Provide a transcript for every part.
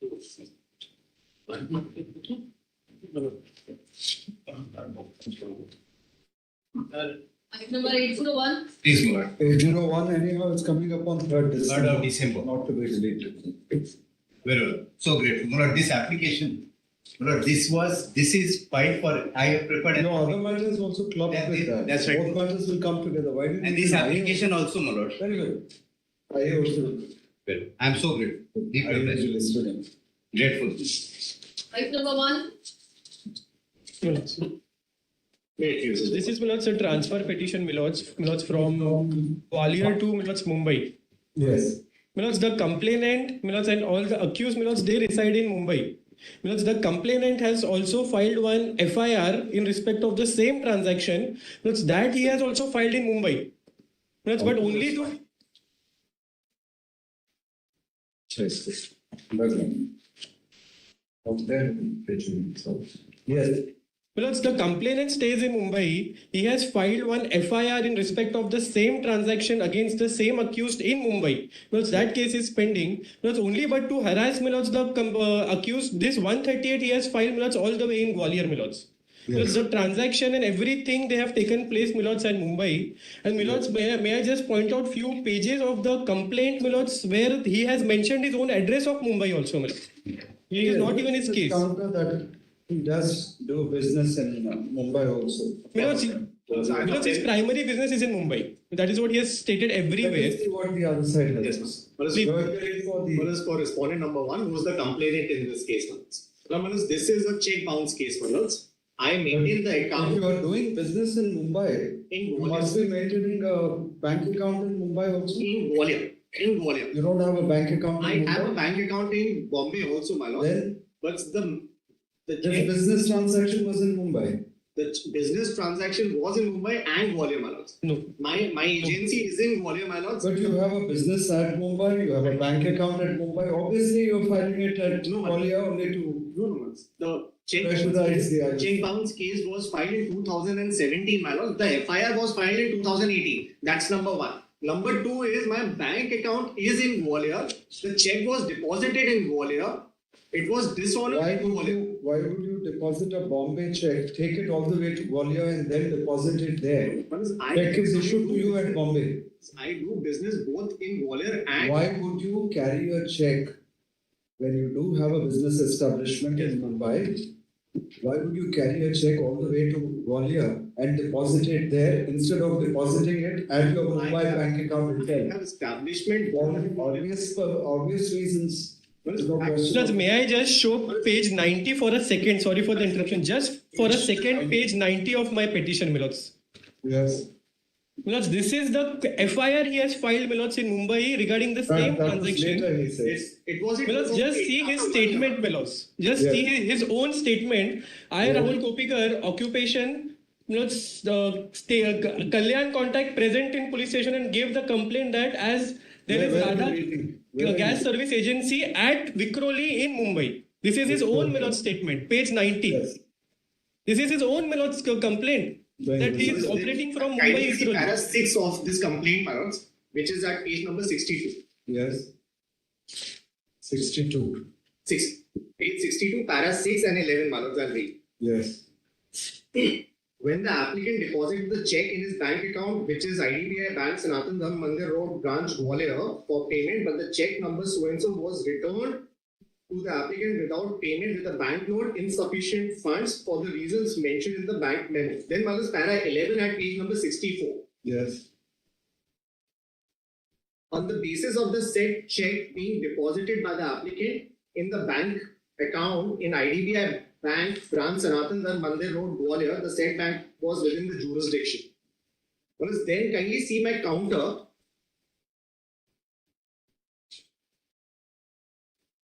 Item number 801. Please, Lord. 801, anyhow, it's coming up on 3rd December. 3rd of December. Not to be deleted. Very well. So grateful. Lord, this application, Lord, this is filed for, I have prepared. No, other matters also clubbed with that. That's right. Both matters will come together. Why did And this application also, my Lord. Very good. I also. Well, I am so grateful. Deeply I blessed. listed him. Grateful. Item number 1. This is Milords a transfer petition, Milords from Gwalior to Milords Mumbai. Yes. Milords the complainant, Milords and all the accused Milords, they reside in Mumbai. Milords the complainant has also filed one FIR in respect of the same transaction. Milords that he has also filed in Mumbai. Milords but only to Yes. Yes. Milords the complainant stays in Mumbai. He has filed one FIR in respect of the same transaction against the same accused in Mumbai. Milords that case is pending. Milords only but to harass Milords the accused, this 138 he has filed Milords all the way in Gwalior, Milords. Yes. The transaction and everything they have taken place, Milords, and Mumbai. And Milords, may I just point out few pages of the complaint, Milords, where he has mentioned his own address of Mumbai also, Milords. It is not even his case. Counter that he does do business in Mumbai also. Milords, his primary business is in Mumbai. That is what he has stated everywhere. Let's see what the other side has. Yes, Manus, for respondent number 1, who is the complainant in this case, Manus. Now, Manus, this is a check bounce case, Manus. I maintain the account. If you are doing business in Mumbai, you must be maintaining a bank account in Mumbai also. In Gwalior. You don't have a bank account in Mumbai? I have a bank account in Bombay also, my lord. Then, but the business transaction was in Mumbai. The business transaction was in Mumbai and Gwalior, my lord. No. My agency is in Gwalior, my lord. But you have a business at Mumbai, you have a bank account at Mumbai. Obviously, you're filing it at Gwalior only to. No. The check bounce case was filed in 2017, my lord. The FIR was filed in 2018. That's number 1. Number 2 is my bank account is in Gwalior. The check was deposited in Gwalior. It was dishonored in Gwalior. Why would you deposit a Bombay check, take it all the way to Gwalior and then deposit it there? Check is issued to you at Bombay. I do business both in Gwalior and... Why would you carry a check when you do have a business establishment in Mumbai? Why would you carry a check all the way to Gwalior and deposit it there instead of depositing it at your Mumbai bank account itself? I have establishment... Obvious reasons. Milords, may I just show page 90 for a second? Sorry for the interruption. Just for a second, page 90 of my petition, Milords. Yes. Milords, this is the FIR he has filed, Milords, in Mumbai regarding the same transaction. It was Milords, just see his statement, Milords. Just see his own statement. I, Rahul Kopikar, occupation, Milords, Kalyan contact present in police station and gave the complaint that as there is Radha gas service agency at Vikhroli in Mumbai. This is his own Milords statement, page 90. Yes. This is his own Milords complaint that he is operating from Mumbai. Kindly para 6 of this complaint, Milords, which is at page number 62. Yes. 62. 6. Page 62, para 6 and 11, Milords, I'll read. Yes. When the applicant deposited the check in his bank account, which is IDBI Bank, Sanatan Dham Mandir Road, Branch, Gwalior, for payment, but the check number so-and-so was returned to the applicant without payment with a banknote, insufficient funds for the reasons mentioned in the bank memo. Then, Malus, para 11 at page number 64. Yes. On the basis of the said check being deposited by the applicant in the bank account in IDBI Bank, Branch, Sanatan Dham Mandir Road, Gwalior, the said bank was within the jurisdiction. Then kindly see my counter.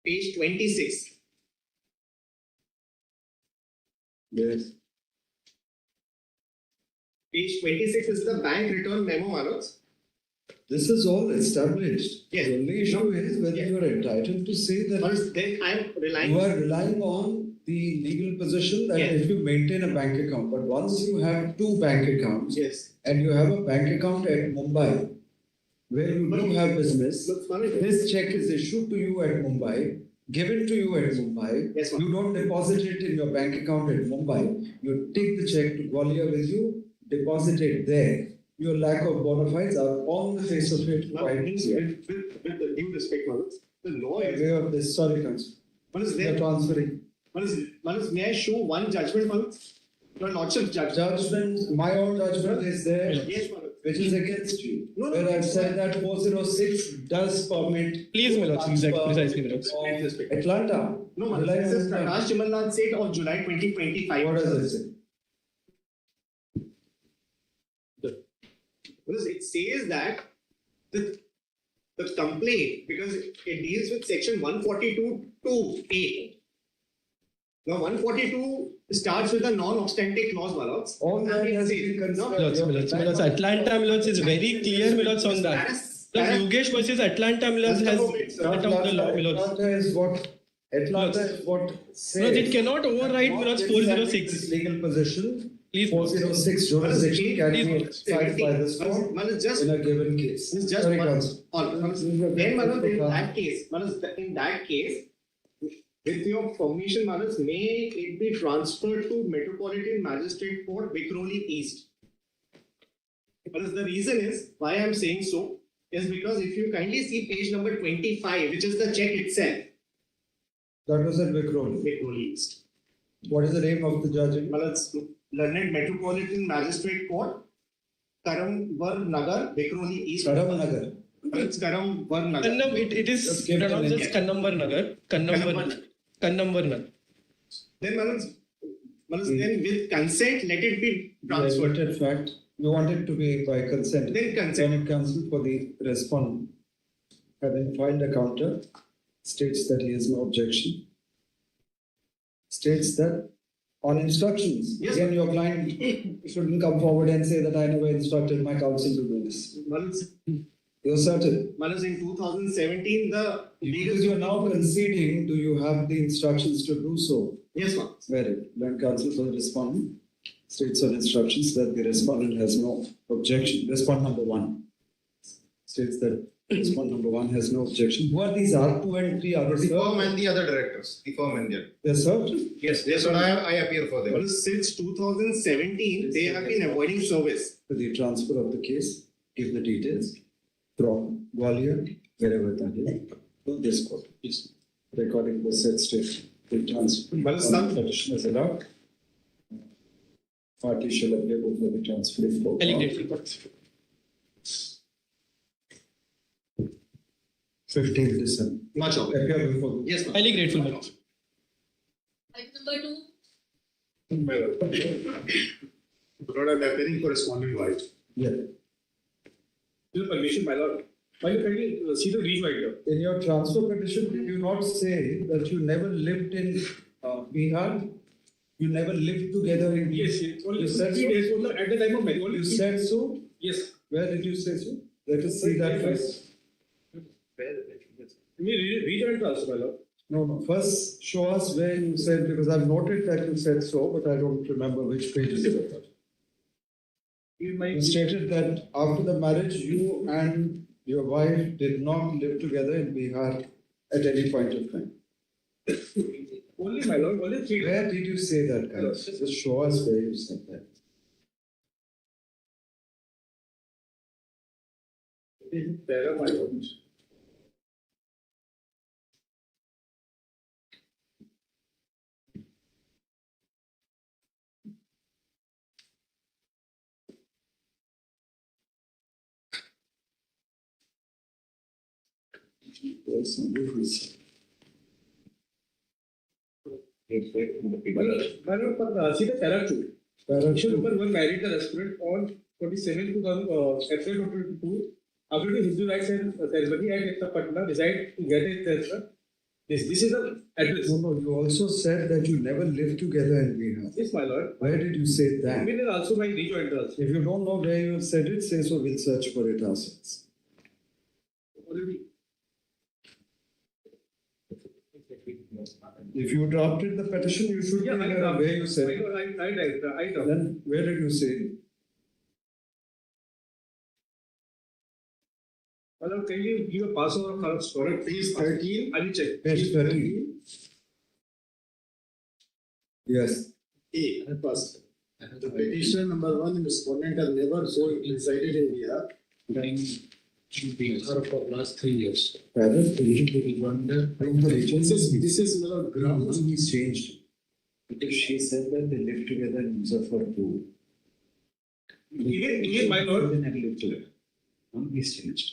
Page 26. Yes. Page 26 is the bank return memo, Manoj. This is all established. Yes. The only issue is whether you are entitled to say that Then I'm relying. you are relying on the legal position that if you maintain a bank account, but once you have 2 bank accounts, and you have a bank account at Mumbai, where you do have business, this check is issued to you at Mumbai, given to you at Mumbai. Yes, ma'am. You don't deposit it in your bank account at Mumbai. You take the check to Gwalior with you, deposit it there. Your lack of bona fides are on the face of it Now, quite with clear. the due respect, Manoj, the law By is. way of this, sorry, Council. Manoj, They are transferring. Manoj, may I show one judgment, Manoj? Your Lordship judgment. Judgment, my own judgment is there, Yes, Manoj. which is against you. No, no, Where no. I've said that 406 does permit. Please, my lords, exactly, precisely, my lords. Of Atlanta. No, Manoj, July this is 7th. Prakash Chimalnath said of July 2025. What does it say? Because it says that the complaint, because it deals with section 142(2)(a). Now 142 starts with a non-obstante clause, my lords. All And that it has says- been No, considered. My lords, Atlanta, my lords, is very clear, my lords, on that. Lords, Yogesh versus Atlanta, my lords, has set out the law, my lords. Atlanta is what No, it cannot override, my lords, 406. This legal position, Please, 406 jurisdiction can be Please. exercised by this court Manoj, just in a given case. It's just Sorry, one. Counsel. Then, Manoj, in that case, with your permission, Manoj, may it be transferred to Metropolitan Magistrate Court, Vikhroli East. Manoj, the reason is why I am saying so is because if you kindly see page number 25, which is the check itself, That was at Vikhroli. Vikhroli East. What is the name of the judge? Manoj, Learned Metropolitan Magistrate Court, Karamvar Nagar, Vikhroli East. Karamnagar. It's Karamvar Nagar. It is Just give it pronounced an as Kannambar Nagar. Kannambar Nagar. Then, Manoj, then with consent, let it be transferred. In fact, you want it to be by consent. Then consent. Senate Council for the respondent, having filed a counter, states that he has no objection. States that on instructions, Yes. again, your client shouldn't come forward and say that I never instructed my counsel to do this. You're certain? Manoj, in 2017, the Because you're now conceding, do you have the instructions to do so? Yes, ma'am. Very good. Then counsel for the respondent states on instructions that the respondent has no objection. Respondent number one states that respondent number one has no objection. Who are these R2 and 3 others? The firm and the other directors, the firm and the other. They're served? Yes, yes, and I appear for them. Manoj, since 2017, they have been avoiding service. For the transfer of the case, give the details from Gwalior, wherever that is, to this court. Recording the said state, the transfer. But some- Petition is allowed. Party shall appear before the transferring court. Allegedly, courts. 15th December. Much of it. Appear before the. Yes, ma'am. Highly grateful, my lords. Item number 2, Lord, I'm appearing for respondent wise. Yeah. With permission, my lord. Why you kindly see the rejoinder? In your transfer petition, did you not say that you never lived in Bihar? You never lived together in Bihar? Yes, yes. Only You said 3 so? days only at the time of marriage. Only You 3 said so? Yes. Where did you say so? Let us see that first. Me rejoined also, my lord. No. First, show us where you said, because I've noted that you said so, but I don't remember which page is it. You stated that after the marriage, you and your wife did not live together in Bihar at any point of time. Only, my lord. Only 3 days. Where did you say that, guys? Just show us where you said that. There are my lord. There's some difference. My lord, but see the para 2. Section number 1 married the aspirant on 27 April 2022. After the Hindu rights and ceremony at Patna, reside in Gate. This is the address. No, you also said that you never lived together in Bihar. Yes, my lord. Where did you say that? Even then also my rejoinder also. If you don't know where you said it, say so, we'll search for it ourselves. Already. If you drafted the petition, you should be Yeah, aware of where you said it. I Then where did you say it? Madam, can you give a password for us? Page 13. I will check. Page 13. Yes. A. First. The petitioner number 1 respondent has never so resided in Bihar. For last 3 years. Parent, This is ground. he's changed. Because she said that they live together in Muzaffarpur. Even my lord, Then I live together. He's changed.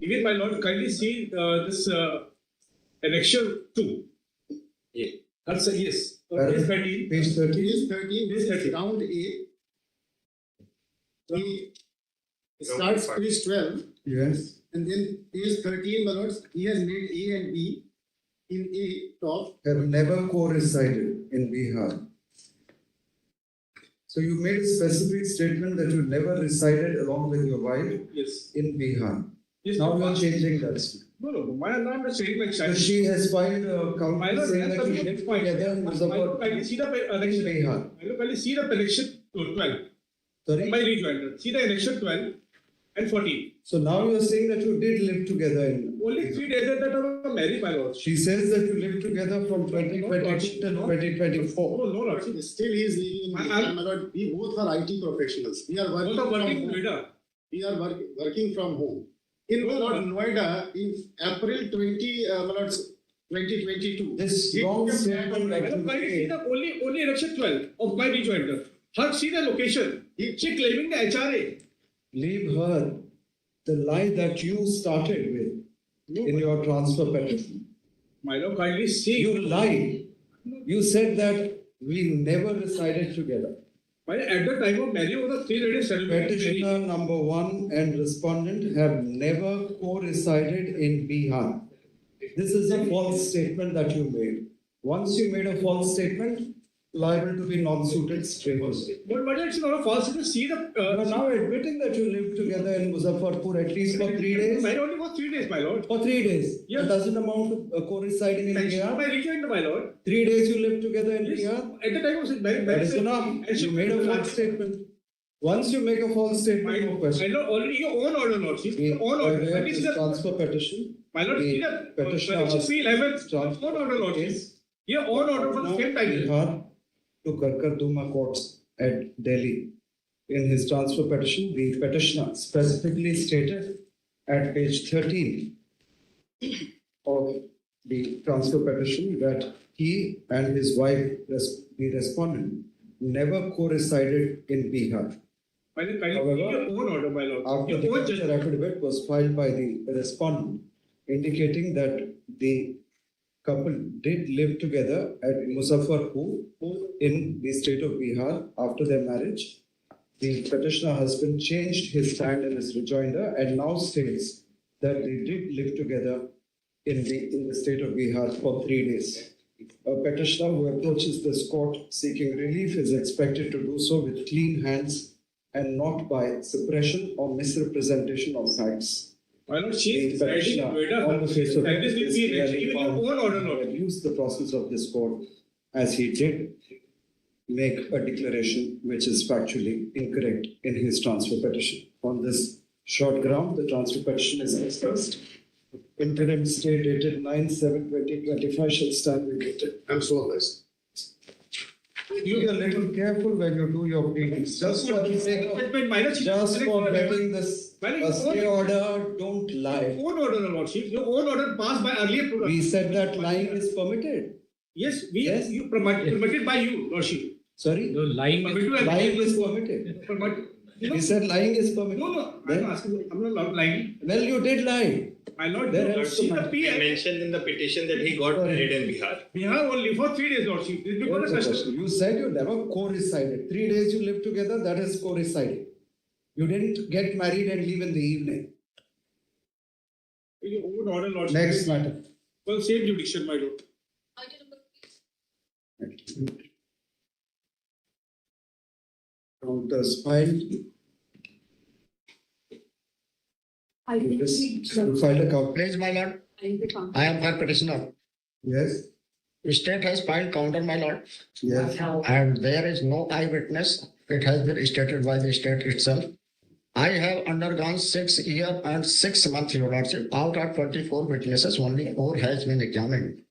even my lord, kindly see this annexure 2. Yeah. That's a yes. Page 13. Page 13. Page 13. Page 13. Round A. He starts page 12 Yes. and then page 13, my lords, he has made A and B in A top. Have never co-resided in Bihar. So you made a specific statement that you never resided along with your wife Yes. in Bihar. Yes. Now you are changing that. No, my name is saying like So she has filed a My counter lord, saying that's that the you main lived point. together in I Muzaffarpur kindly see the in election. Bihar. I kindly see the election 12. Sorry? My rejoinder. See the election 12 and 14. So now you are saying that you did live together in. Only 3 days that I was married, my lord. She says that you lived together from 2022 till 2024. Oh, no, lord. Still he is living in Bihar, my lord. We both are IT professionals. We are working, Both are working in from home. Noida. We are working from home. In my lord, Noida, in April 2022. This He wrong took a statement plan that of- you Kindly see made. the only election 12 of my rejoinder. Her see the location. She claiming the HRA. Leave her the lie that you started with in your transfer petition. My lord, kindly see. You lied. You said that we never resided together. At the time of marriage, was a 3 ladies celebrating. Petitioner number 1 and respondent have never co-resided in Bihar. This is a false statement that you made. Once you made a false statement, liable to be non-suited straight away. But it's not a false. You see You are the. now admitting that you lived together in Muzaffarpur at least for 3 days. Mine only for 3 days, my lord. For 3 days. Yes. That doesn't amount to co-residing in Mention Bihar. my rejoinder, my lord. 3 days you lived together in Yes. Bihar. At the time of marriage. That is enough. You made a false statement. Once you make a false statement, no I question. know already your own order, lordship. Your own order. Where At least this the. transfer petition, My lord, see the. petitioner Petition has fee 11. transfer Own order, lordship. case Your own order for the now same title. Bihar to Karkarduma courts at Delhi. In his transfer petition, the petitioner specifically stated at page 13 of the transfer petition that he and his wife, the respondent, never co-resided in Bihar. My lord, kindly However, your own order, my lord. After the Your own counter affidavit was filed by the respondent, indicating that the couple did live together at Muzaffarpur in the state of Bihar after their marriage. The petitioner husband changed his stand in his rejoinder and now states that they did live together in the state of Bihar for 3 days. A petitioner who approaches this court seeking relief is expected to do so with clean hands and not by suppression or misrepresentation of facts. My lord, she The is writing in petitioner, on the face of Noida. it, And this will is be clearly even your found own order, to lord. abuse the process of this court as he did make a declaration which is factually incorrect in his transfer petition. On this short ground, the transfer petition is discussed. Interim stay dated 9/7/2025 shall stand vacated. I'm so blessed. Be a little careful when you do your pleadings. Just for the sake of, But my lord, she- just for getting this a stay order, don't lie. Own order, lordship. Your own order passed by earlier. We said that lying is permitted. Yes, Yes. you permitted by you, lordship. Sorry? No, lying. Lying is permitted. No, We said lying is permitted. no, Then- I'm asking, I'm not lying. Well, you did lie. My lord, There you else see the the matter. P. mentioned in the petition that he got married in Bihar. Bihar only for 3 days, lordship. This before the What's the custom. question? You said you never co-resided. 3 days you lived together, that is co-residing. You didn't get married and leave in the evening. Your own order, lordship. Next matter. Well, same jurisdiction, my lord. Item number please. Counters filed. I think Yes. we You filed a counter. Please, my lord, the I am her petitioner. Yes, State has filed counter, my lord, yes. and there is no eyewitness. It has been stated by the state itself. I have undergone 6 years and 6 months, Your Lordship. Out of 24 witnesses, only 4 has been examined.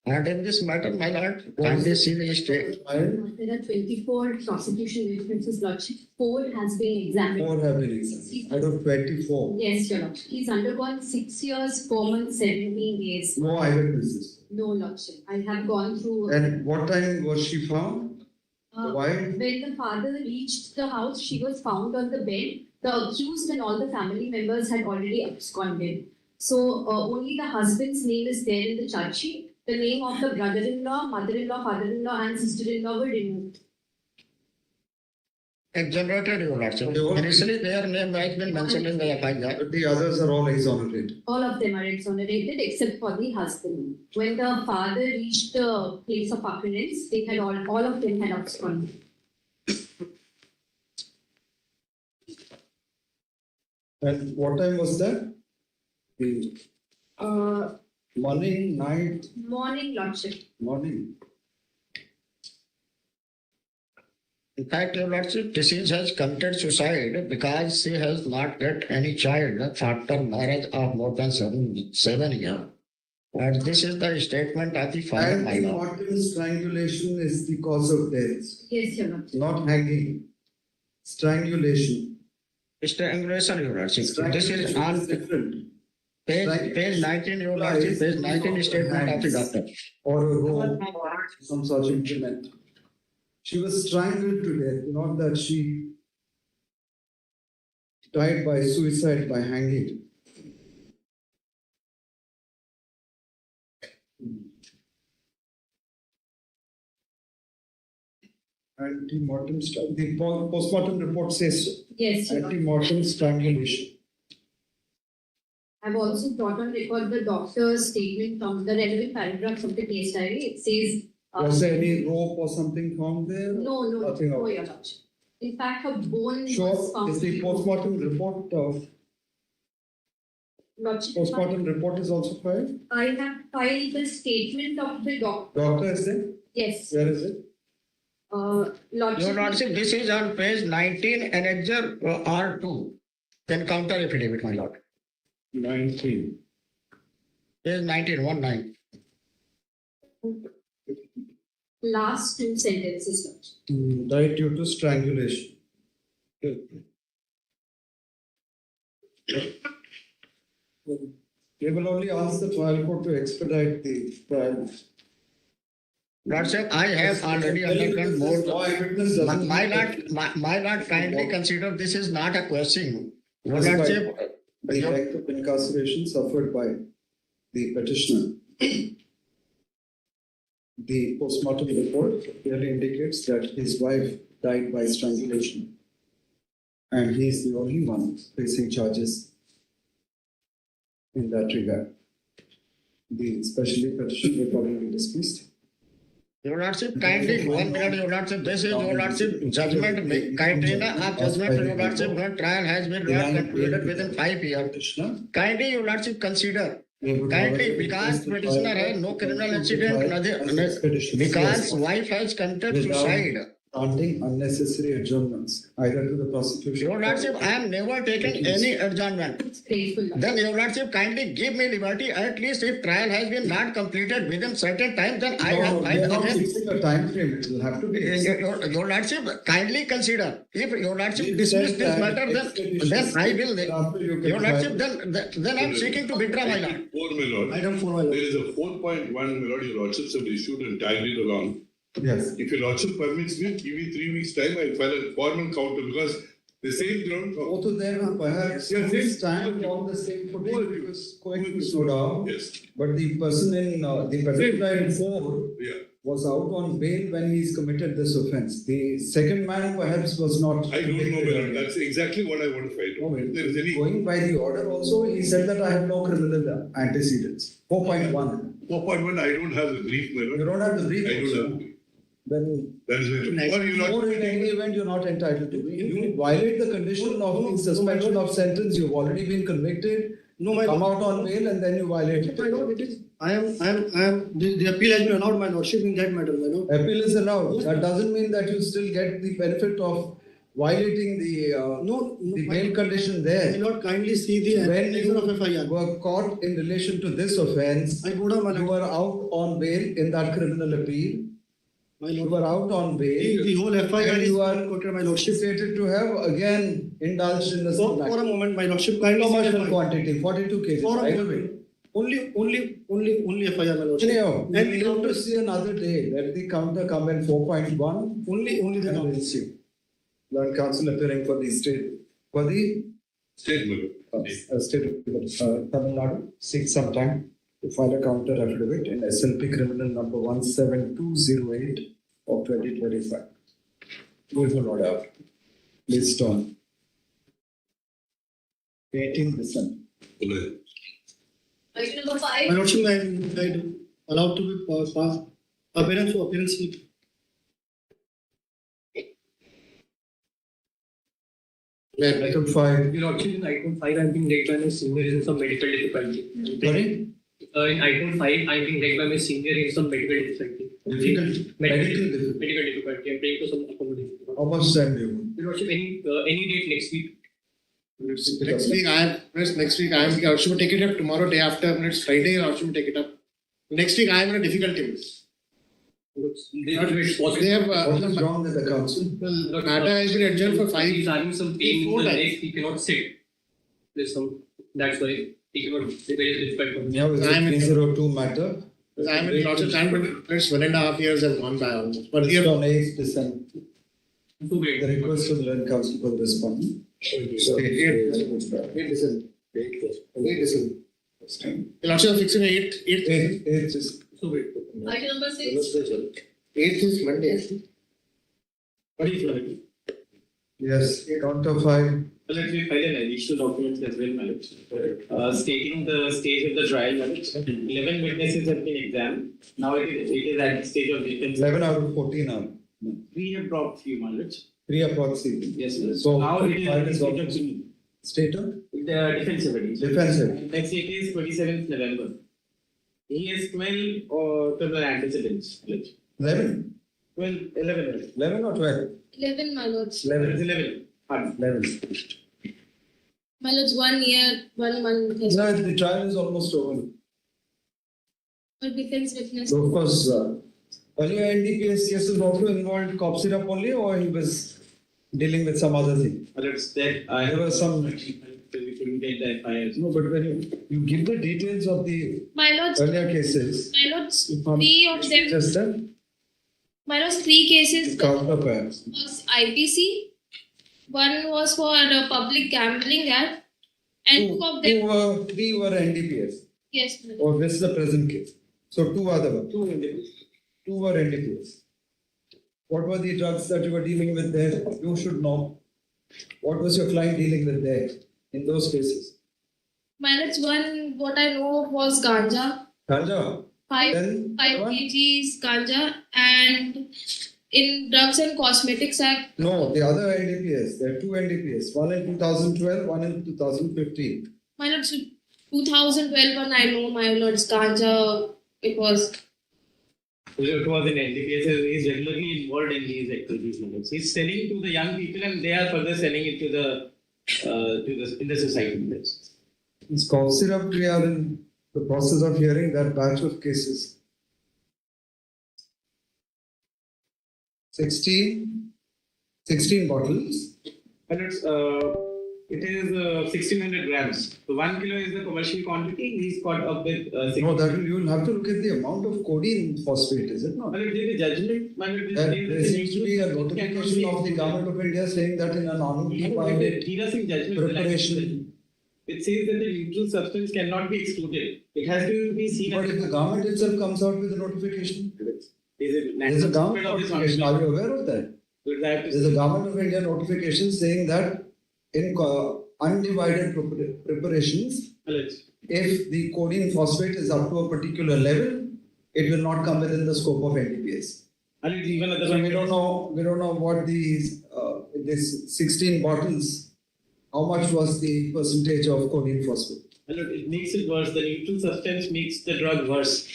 And in this matter, my lord, kindly see the state. There are 24 prosecution witnesses, Lordship. 4 has been examined. 4 have been examined out of 24. Yes, Your Lordship. He's undergone 6 years, 4 months, 17 days. No eyewitnesses. No, Lordship. I have gone through. And what time was she found? Why? When the father reached the house, she was found on the bed. The accused and all the family members had already absconded. So only the husband's name is there in the charge sheet. The name of the brother-in-law, mother-in-law, father-in-law, and sister-in-law were removed. Exonerated, Your Lordship. Initially, their name has been mentioned in the FIR. But the others are all exonerated. All of them are exonerated except for the husband. When the father reached the place of occurrence, they had all of them had absconded. And what time was that? The morning, night, Morning, Lordship. morning. In fact, Your Lordship, deceased has committed suicide because she has not got any child after marriage of more than 7 years. And this is the statement of the father, And my the lord. mortal strangulation is the cause of death, Yes, Your Lordship. not hanging. Strangulation. Strangulation, Your Lordship. This is Strangulation on is different. page 19, Your Lordship, page 19 statement of the doctor. Or a rope, some such implement. She was strangled to death, not that she died by suicide by hanging. Anti-mortem, the postmortem report says Yes, Your Lordship. anti-mortem strangulation. I've also brought on record the doctor's statement from the relevant paragraph of the case diary. It says. Was there any rope or something found there? No, Nothing of- Your Lordship. In fact, her bone was Sure, found. is the postmortem report of Lordship, postmortem report is also filed? I have filed the statement of the doctor. Doctor is there? Yes. Where is it? Lordship. Your Lordship, this is on page 19, annexure R2. Then counter affidavit, my lord. 19. Page 19, 19. Last 2 sentences, Lordship. Died due to strangulation. We will only ask the trial court to expedite the trial. Lordship, I have already undergone more. My lord, kindly consider this is not a question. Your Lordship, The length of incarceration suffered by the petitioner. The postmortem report clearly indicates that his wife died by strangulation. And he is the only one facing charges in that regard. The specially petition accordingly dismissed. Your Lordship, kindly 1 minute, Your Lordship, this is Your Lordship judgment, criteria of judgment, Your Lordship, when trial has been not concluded within 5 years. Petitioner, Kindly, Your Lordship, consider, we would kindly, rather because request the petitioner trial has court no to criminal execute incident, trial as expeditious because as wife has committed without suicide. granting unnecessary adjournments, either to the prosecution. Your Lordship, I am never taken any adjournment. It's grateful, Lordship. Then Your Lordship, kindly give me liberty, at least if trial has been not completed within certain time, then I have No, we are not again. fixing a time frame, it will have to be. Your Lordship, kindly consider, if Your Lordship We dismiss said this that matter, then expeditious I will, after you can Your Lordship, file. then I am seeking to withdraw my lord. 4, my lord. Item 4, my lord. There is a 4.1, my lord, your lordships have issued and tagged it along. Yes. If your lordship permits me, give me 3 weeks' time, I'll file a formal counter because the same ground. Both of them are perhaps Yes, yes. stand on the same footing because correct so down. Yes, But the person in, the petitioner in 4 yeah. was out on bail when he's committed this offense. The second man perhaps was not. I don't know, my lord. That's exactly what I want to find out. If there is any Going by the order also, he said that I have no criminal antecedents. 4.1. 4.1, I don't have the brief, my You lord. don't have the brief I don't also. have the brief. Then, That is my or you or not. in any event, you're not entitled to. You violate the condition of the suspension of sentence, you've already been convicted. No, my Come lord. out on bail and then you violate it. My lord, it is, I am, the appeal has been allowed, my lordship, in that matter, my lord. Appeal is allowed. That doesn't mean that you still get the benefit of violating the bail condition there. I not kindly see the When application of you FIR. were caught in relation to this offence, I go down, my you lord. were out on bail in that criminal appeal. My You lord. were out on bail. The whole FIR And is you are quoted, my lordship. stated to have again indulged in the So, same for a act. moment, my lordship, kindly see Commercial the quantity, 42 cases. For a Right moment. away. Only FIR, my lordship. Anyhow, And we have to see another day. Let the counter come in 4.1. Only the And we'll see. Learned counsel appearing for the state, for the State level. state of Tamil Nadu, seeks some time to file a counter affidavit in SLP criminal number 17208 of 2025. Move for order. List on 18 December. Item number My 5. lordship, I am allowed to be passed. Appearance to appearance slip. Item 5. Your Lordship, in item 5, I'm being led by my senior in some medical difficulty. Sorry? In item 5, I'm being led by my senior in some medical difficulty. Difficulty. Medical difficulty. Medical difficulty. I'm praying for some accommodation. How much time do you want? Your Lordship, any date next week? Next week, I am, Lordship will take it up tomorrow, day after, next Friday, Lordship will take it up. Next week, I am in a difficulty. They have, What is wrong with the council? the matter has been adjourned for 5 He's having some pain in 4 the times. leg. He cannot sit. There's some. That's why he cannot. It's very difficult for him. Yeah, with the I'm in- 302 matter. I am in lots of time, but it's 1.5 years have gone by almost. But List here, on 8th December. Too great. The request to the learned council for the response. Eight December. Lordship fixing 8th. 8th is So great. Item number 6. 8th is Monday. What is it? yes, counter 5. Let me file an additional document as well, Malak. Stating the stage of the trial, Malak. 11 witnesses have been examined. Now it is at the stage of defense. 11 out of 14 are. We have dropped few, Malak. 3 approximately. Yes, sir. So Now it is at file the is stage also of stated. the defensive edition. Defensive. Next date is 27th November. He has 12 criminal antecedents. 11. 11. Or 12? 11, my lords. 11. Pardon. 11. My lords, 1 year, 1 month. has- No, the trial is almost over. For defense witness. So of course, earlier NDPS cases also involved cop syrup only, or he was dealing with some other thing. Alerts that I There were some. will get the FIRs. No, but when you give the details of the My lords, earlier cases, my lords, if I'm 3 of them, just that, my lords, 3 cases counter perhaps. was IPC. 1 was for public gambling act. And 2 of them, 3 were NDPS. yes, my lord. Or this is the present case. So 2 other were. 2 individuals. 2 were NDPS. What were the drugs that you were dealing with there? You should know. What was your client dealing with there in those cases? My lords, 1, what I know of was ganja. Ganja. 5 Then 5 one? kgs ganja, and in Drugs and Cosmetics Act, No, the other NDPS. There are 2 NDPS. One in 2012, one in 2015. my lords, 2012 one I know, my lords, ganja, it was. It was in NDPS. He's regularly involved in these activities. He's selling to the young people, and they are further selling it to the in the society. It's called syrup. We are in the process of hearing that batch of cases. 16 bottles. And it is 1600 grams. So 1 kilo is the commercial quantity. He's caught up with. No, that you will have to look at the amount of codeine phosphate, is it not? Well, it is a judgment. There seems to be a notification of the government of India saying that in a non-defined preparation. It says that the neutral substance cannot be excluded. It has to be seen But if the government itself comes out with a notification, Is there's a government notification. Are you aware of that? There's a government of India notification saying that in undivided preparations, if the codeine phosphate is up to a particular level, it will not come within the scope of NDPS. So we don't know what these this 16 bottles, how much was the percentage of codeine phosphate? It makes it worse. The neutral substance makes the drug worse.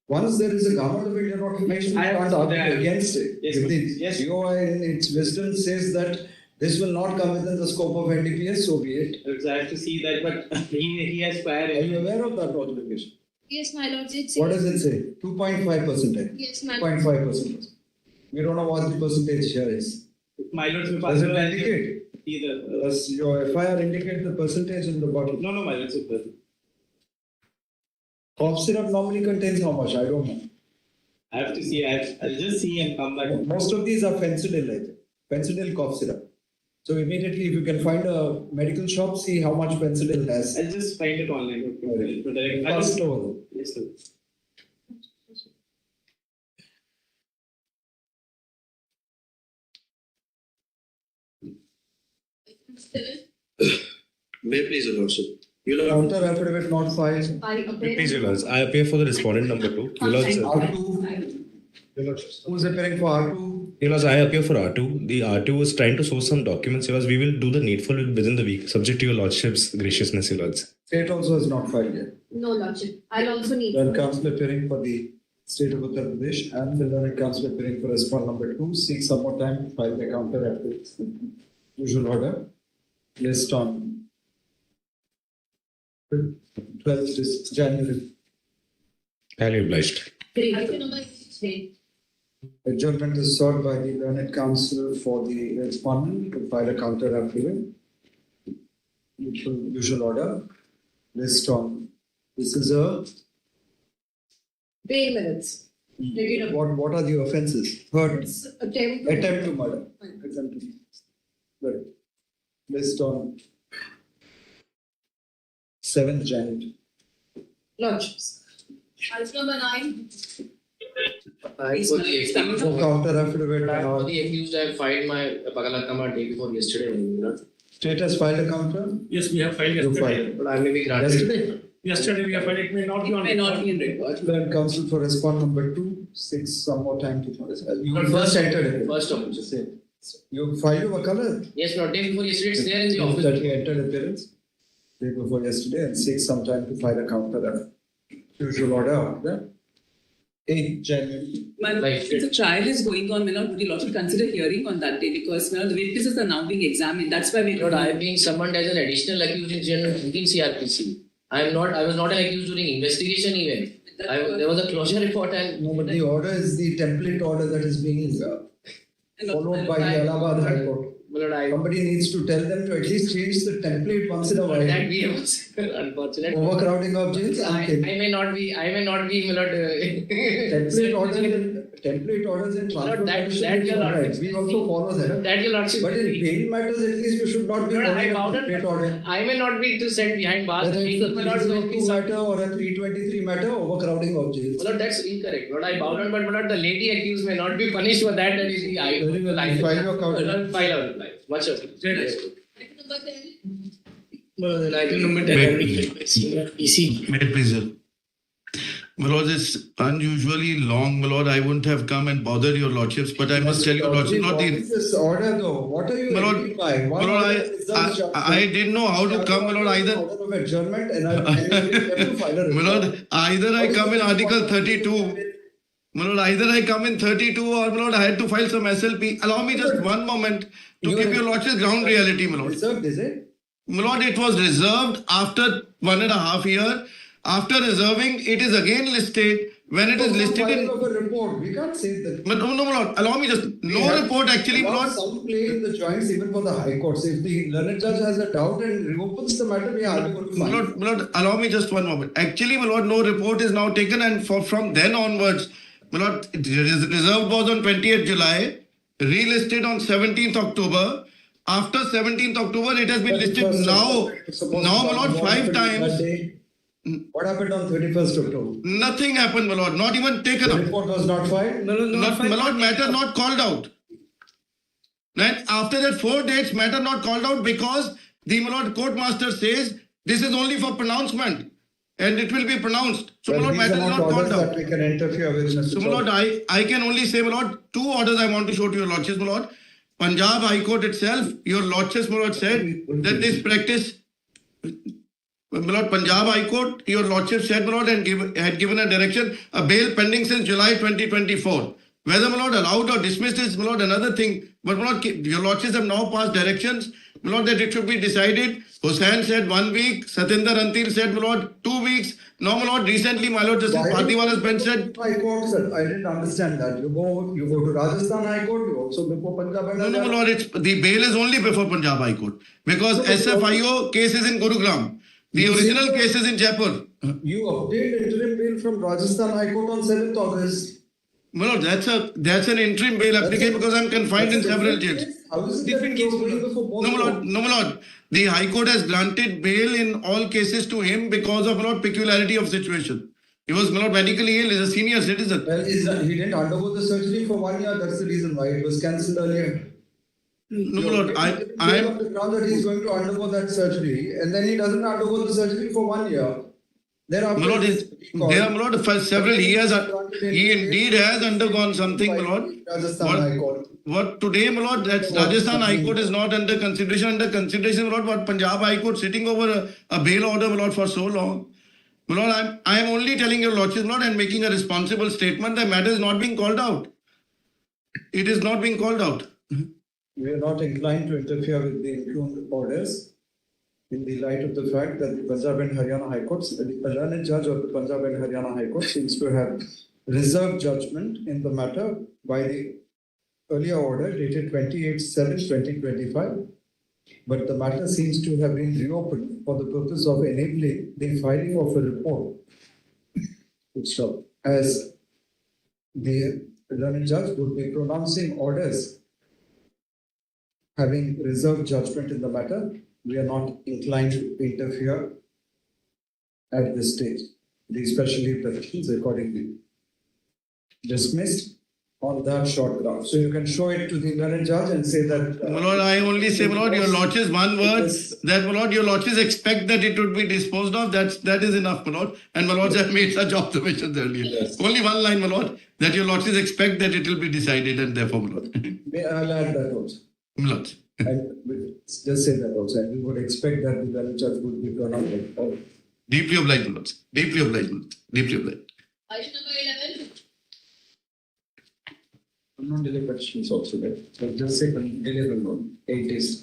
Once there is a Government of India notification, I you can't argue understand. against it. Yes, If the yes. GOI in its wisdom says that this will not come within the scope of NDPS, so be it. So I have to see that, but he has prior. Are you aware of that notification? Yes, my lord. What does it say? 2.5%. Yes, my lord. 2.5%. We don't know what the percentage here is. My lords, Does it indicate? Either. Does your FIR indicate the percentage in the bottle? No, my lords, it doesn't. Cough syrup normally contains how much? I don't know. I have to see. I'll just see and come back. Most of these are fentanyl, I think. Fentanyl cough syrup. So immediately, if you can find a medical shop, see how much fentanyl has. I'll just find it online. Okay. But I'll First just. level. Yes, sir. May I please, Your Lordship? Counter affidavit not filed. Please, Your Lords, I appear for the respondent number 2. Your Lords, R2. Who's appearing for R2? Your Lords, I appear for R2. The R2 is trying to source some documents. Your Lords, we will do the needful within the week, subject to Your Lordship's graciousness, Your Lords. State also has not filed yet. No, Lordship. I'll also need. Then Council appearing for the state of Uttar Pradesh and the Learned Council appearing for respondent number 2 seek some more time to file the counter affidavit. Usual order. List on 12th January. Highly obliged. Adjournment is sought by the Learned Council for the respondent to file a counter affidavit. Usual order. List on. This is a. 3 minutes. What are the offences? Third. Attempt to murder. Right. List on 7th January. Lodges. Item number 9. For counter affidavit. For the accused, I filed my Pagalakama day before yesterday. State has filed a counter? Yes, we have filed You filed. But I may be granted. Yesterday? Yesterday we have filed. It may not be on. in record. Learned Council for respond number 2 seeks some more time to you first entered it. First of which is You filed a Wakala? yes, no, day before yesterday, it's there in the office. That he entered appearance day before yesterday and seeks some time to file a counter. Usual order after 8th January. If the trial is going on, would you also consider hearing on that day because the witnesses are now being examined. That's why we. Lord, I am being summoned as an additional accused in general in CRPC. I was not an accused during investigation even. There was a closure report and. No, but the order is the template order that is being followed by the Allahabad High Court. Lord, Somebody needs to tell them to at least change the template once in a while. that we have unfortunate. Overcrowding of jails. I may not be, Lord. Template orders and Lord, that transport. your Lordship. We also follow that. That your Lordship. But in bail matters, at least you should not be Lord, I following a bowed template order. I may not be to set behind bars. Whether it's a My Lord, 302 matter or a 323 matter, overcrowding of jails. Lord, that's incorrect. Lord, I bowed down, but Lord, the lady accused may not be punished for that. That is the I. Very well. File your counter. Lord, file our reply. Much appreciated. Item number 10. Well, then item number 10. May I please, sir? My lord, it's unusually long, my lord. I wouldn't have come and bothered your lordships, but I must tell your lordship, not What the. is this order though? What are you My lord, angry by? my lord, I didn't know how to come, my lord, either. Order of adjournment and I have to file a My report. lord, either I come in Article 32, my lord, either I come in 32 or my lord, I had to file some SLP. Allow me just one moment to give your lordship ground reality, my lord. Reserved, is it? My lord, it was reserved after 1.5 years. After reserving, it is again listed. When it is listed in. Of a report. We can't say that. But no, my lord, allow me just. No report actually, my lord. Some play in the joints even for the High Court. So if the learned judge has a doubt and reopens the matter, we are going to My find. lord, allow me just one moment. Actually, my lord, no report is now taken, and from then onwards, my lord, reserved was on 20th July, relisted on 17th October. After 17th October, it has been listed now. Now, my lord, 5 times. What happened on 31st October? Nothing happened, my lord. Not even taken The up. report was not filed? My lord, matter not called out. Then after that, 4 dates, matter not called out because the my lord court master says this is only for pronouncement and it will be pronounced. So my lord, matter is not called out. That we can interfere with. So my lord, I can only say, my lord, 2 orders I want to show to your lordships, my lord. Punjab High Court itself, your lordships, my lord, said that this practice My Lord, Punjab High Court, your Lordship said, my Lord, and had given a direction, a bail pending since July 2024. Whether, my Lord, allowed or dismissed is, my Lord, another thing. But, my Lord, your Lordships have now passed directions, my Lord, that it should be decided. Hussain said 1 week, Satinder Antil said, my Lord, 2 weeks. Now, my Lord, recently, my Lord, Justice Partiwala's bench said... High Court, sir, I didn't understand that. You go to Rajasthan High Court, you also before Punjab and No, my Lord, the bail is only before Punjab High Court. Because SFIO case is in Gurugram. The original case is in Jaipur. You obtained interim bail from Rajasthan High Court on 7th August. My Lord, that's an interim bail application because I'm confined in several jails. How is it different case going before both? No, my Lord. The High Court has granted bail in all cases to him because of, my Lord, peculiarity of situation. He was, my Lord, medically ill, is a senior citizen. Well, he didn't undergo the surgery for 1 year. That's the reason why it was cancelled earlier. No, my Lord, I am... that he's going to undergo that surgery and then he doesn't undergo the surgery for 1 year. Thereafter, my Lord, there are, my Lord, for several, he indeed has undergone something, my Lord. Rajasthan High Court. What today, my Lord, that Rajasthan High Court is not under consideration, my Lord, what Punjab High Court sitting over a bail order, my Lord, for so long. My Lord, I am only telling your Lordship, my Lord, and making a responsible statement. The matter is not being called out. It is not being called out. We are not inclined to interfere with the impugned orders in the light of the fact that the Punjab and Haryana High Courts, the learned judge of the Punjab and Haryana High Court seems to have reserved judgment in the matter by the earlier order dated 28/7/2025. But the matter seems to have been reopened for the purpose of enabling the filing of a report. As the learned judge would be pronouncing orders having reserved judgment in the matter, we are not inclined to interfere at this stage. The special petitions accordingly dismissed on that short ground. So you can show it to the learned judge and say that... my Lord, I only say, my Lord, your Lordships, one word, that, my Lord, your Lordships expect that it would be disposed of. That is enough, my Lord. And my Lords have made such observations earlier. Yes. Only one line, my Lord, that your Lordships expect that it will be decided and therefore, my Lord. I'll add that also. My Lord. And we'll just say that also. And we would expect that the learned judge would be pronounced. Deeply obliged, my Lords. Deeply obliged, my Lords. Deeply obliged. Item number 11. Non-delay questions also there. So just say delay will 8 days.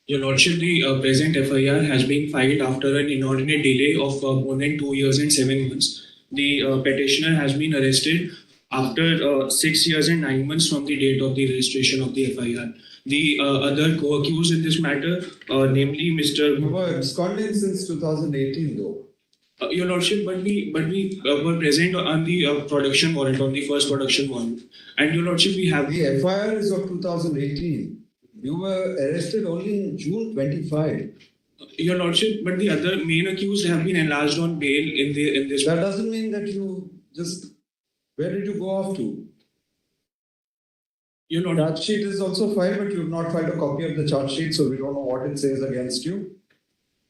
Your Lordship, the present FIR has been filed after an inordinate delay of more than 2 years and 7 months. The petitioner has been arrested after 6 years and 9 months from the date of the registration of the FIR. The other co-accused in this matter, namely Mr. You were absconding since 2018 though. Your Lordship, but we were present on the production warrant, on the first production warrant. And Your Lordship, we have... The FIR is of 2018. You were arrested only in June 25. Your Lordship, but the other main accused have been enlarged on bail in this... That doesn't mean that you just... Where did you go off to? Your Lordship... Charge sheet is also filed, but you have not filed a copy of the charge sheet, so we don't know what it says against you.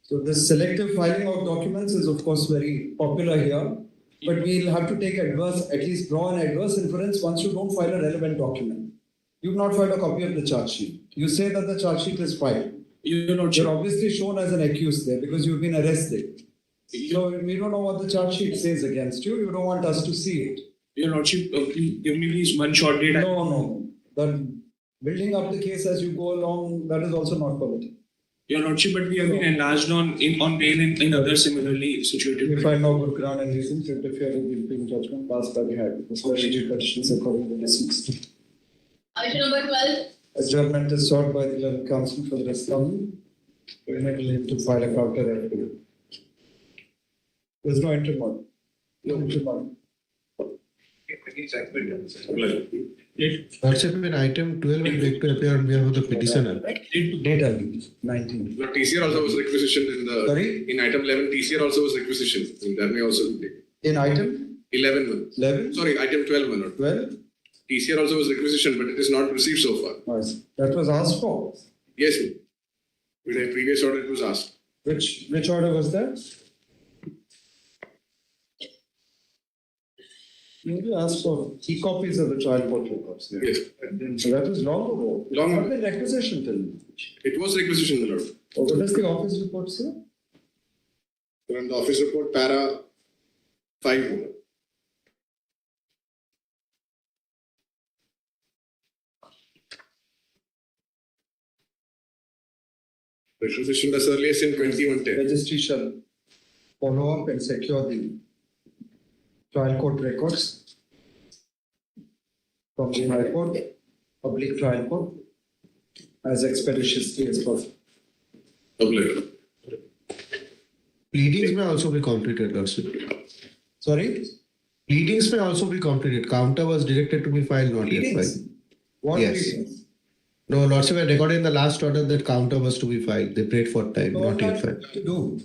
So the selective filing of documents is of course very popular here, but we'll have to take at least draw an adverse inference once you don't file a relevant document. You've not filed a copy of the charge sheet. You say that the charge sheet is filed. You're obviously shown as an accused there because you've been arrested. So we don't know what the charge sheet says against you. You don't want us to see it. Your Lordship, please give me please one short date. No. That building up the case as you go along, that is also not permitted. Your Lordship, but we have been enlarged on bail in other similarly situated. We find no good ground and reason to interfere with the impending judgment passed by the High Court. The special petitions according to dismissed. Item number 12. Adjournment is sought by the learned counsel for the respondent to enable him to file a counter affidavit. There's no intermod. Lordship, in item 12, I would like to appear on behalf of the petitioner. Data 19. But TCR also was requisitioned in the... Sorry? In item 11, TCR also was requisitioned. That may also be taken. In item? 11. 11? Sorry, item 12, Manoj. 12? TCR also was requisitioned, but it is not received so far. Yes. That was asked for? Yes, sir. With a previous order, it was asked. Which order was that? You asked for e-copies of the trial court reports. Yes. So that was long ago. Long ago. Not been requisitioned till. It was requisitioned, my lord. What does the office report say? From the office report, para 5. Requisition as earliest in 2110. Registry shall follow up and secure the trial court records from the High Court, public trial court, as expeditiously as possible. Public. Pleadings may also be completed, Lordship. Sorry? Pleadings may also be completed. Counter was directed to be filed, not yet Pleadings? filed. What Yes. pleadings? No, Lordship, I recorded in the last order that counter was to be filed. They prayed for time, No, not yet filed. to do.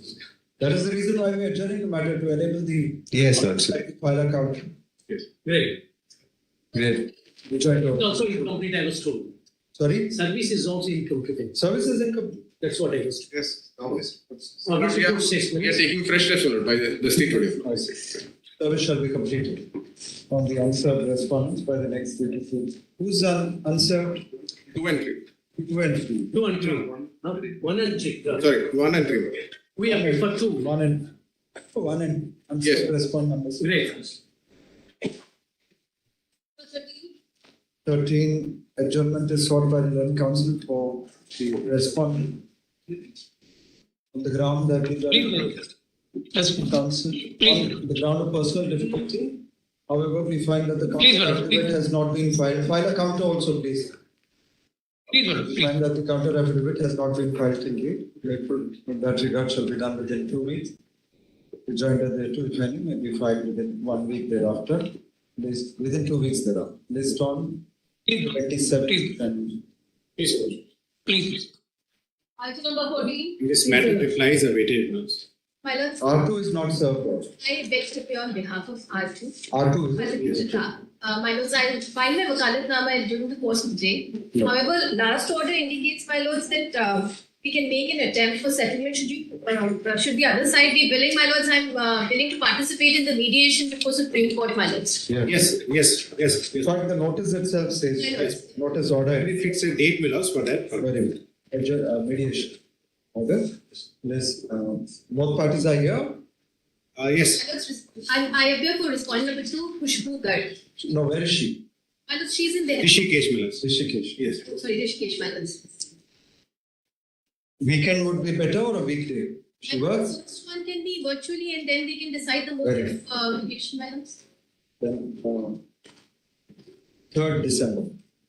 That is the reason why we are adjourning the matter to enable the Yes, Lordship. file account. Yes. Great. Great. Which I It's know. also incomplete, I was told. Sorry? Service is also incomplete. Service is incomplete. That's what I was told. Yes. Office. Service report says, We are taking fresh steps on it by the state today. Service shall be completed on the unserved respondents by the next 3 to 4. Who's unserved? 2 and 3. 2 and 3. 2 and 3. 1 and 3. Sorry, 1 and 3. We have for 2. 1 and unserved Yes. respond numbers. Great. 13, adjournment is sought by the Learning Council for the respondent on the ground that the Learning Council, on the ground of personal difficulty. However, we find that the counter affidavit has not been filed. File a counter also, please. We find that the counter affidavit has not been filed till date. Grateful in that regard shall be done within 2 weeks. Rejoinder thereto, if any, may be filed within 1 week thereafter. List within 2 weeks thereafter. List on 27th and Please. Item number 14. In this matter, replies are waited. My lord, R2 is not served. I beg to appear on behalf of R2. R2 My is lord, my lords, I will file my wakalatnama during the course of the day. Yeah. However, last order indicates, my lords, that we can make an attempt for settlement. Should the other side be willing, my lords, I'm willing to participate in the mediation before Supreme Court, my lords. Yes. In fact, the notice itself says, Yes. notice order. We fix a date, Milos, for that. Very good. Mediation. Order. Yes, both parties are here. Yes. My lords, I appear for respondent number 2, Khushbu Garg. No, where is she? My lords, she's in there. Rishikesh, Milos. Rishikesh. Yes. Sorry, Rishikesh, my lords. Weekend would be better or a weekday? She works? First one can be virtually and then they can decide the mode Very of mediation, my lords. Then 3rd December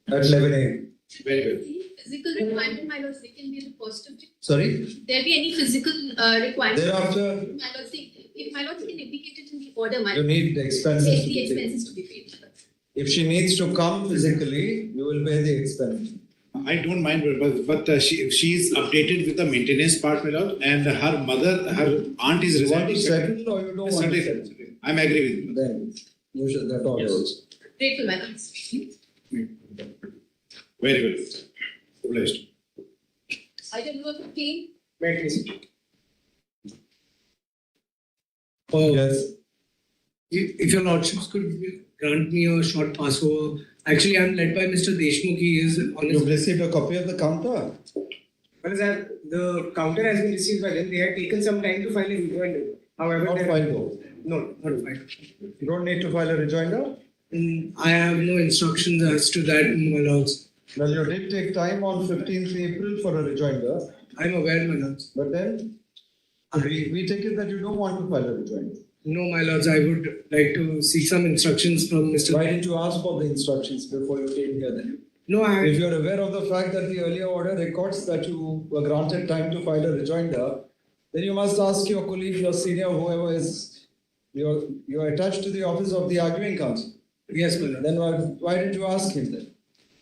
at 11 a.m. Very good. Physical requirement, my lords, they can be the first of it. Sorry? There be any physical requirement? Thereafter, My lords, if my lords can indicate it in the order, my you need the expenses yes, to the be paid. expenses to be paid. If she needs to come physically, you will pay the expense. I don't mind, but she's updated with the maintenance part, Milos, and her mother, her aunt is You want to residing. settle or you don't want to settle? I'm agree with you. Then you should, that order also. Grateful, my lords. Very good. Obliged. Item number 15. Yes. If your lordships could grant me a short pass over. Actually, I'm led by Mr. Deshmukh. He is on his. You've received a copy of the counter? What is that? The counter has been received by them. They had taken some time to file a rejoinder. However, Not filed though. No, not filed. You don't need to file a rejoinder? I have no instructions as to that, my lords. Well, you did take time on 15th April for a rejoinder, I'm aware, my lords. but then we take it that you don't want to file a rejoinder. No, my lords, I would like to seek some instructions from Mr. Why didn't you ask for the instructions before you came here then? No, If you're aware of the fact that the earlier order records that you were granted time to file a rejoinder, then you must ask your colleague, your senior, whoever is, you're attached to the office of the arguing counsel. Yes, my lord. Then why didn't you ask him then?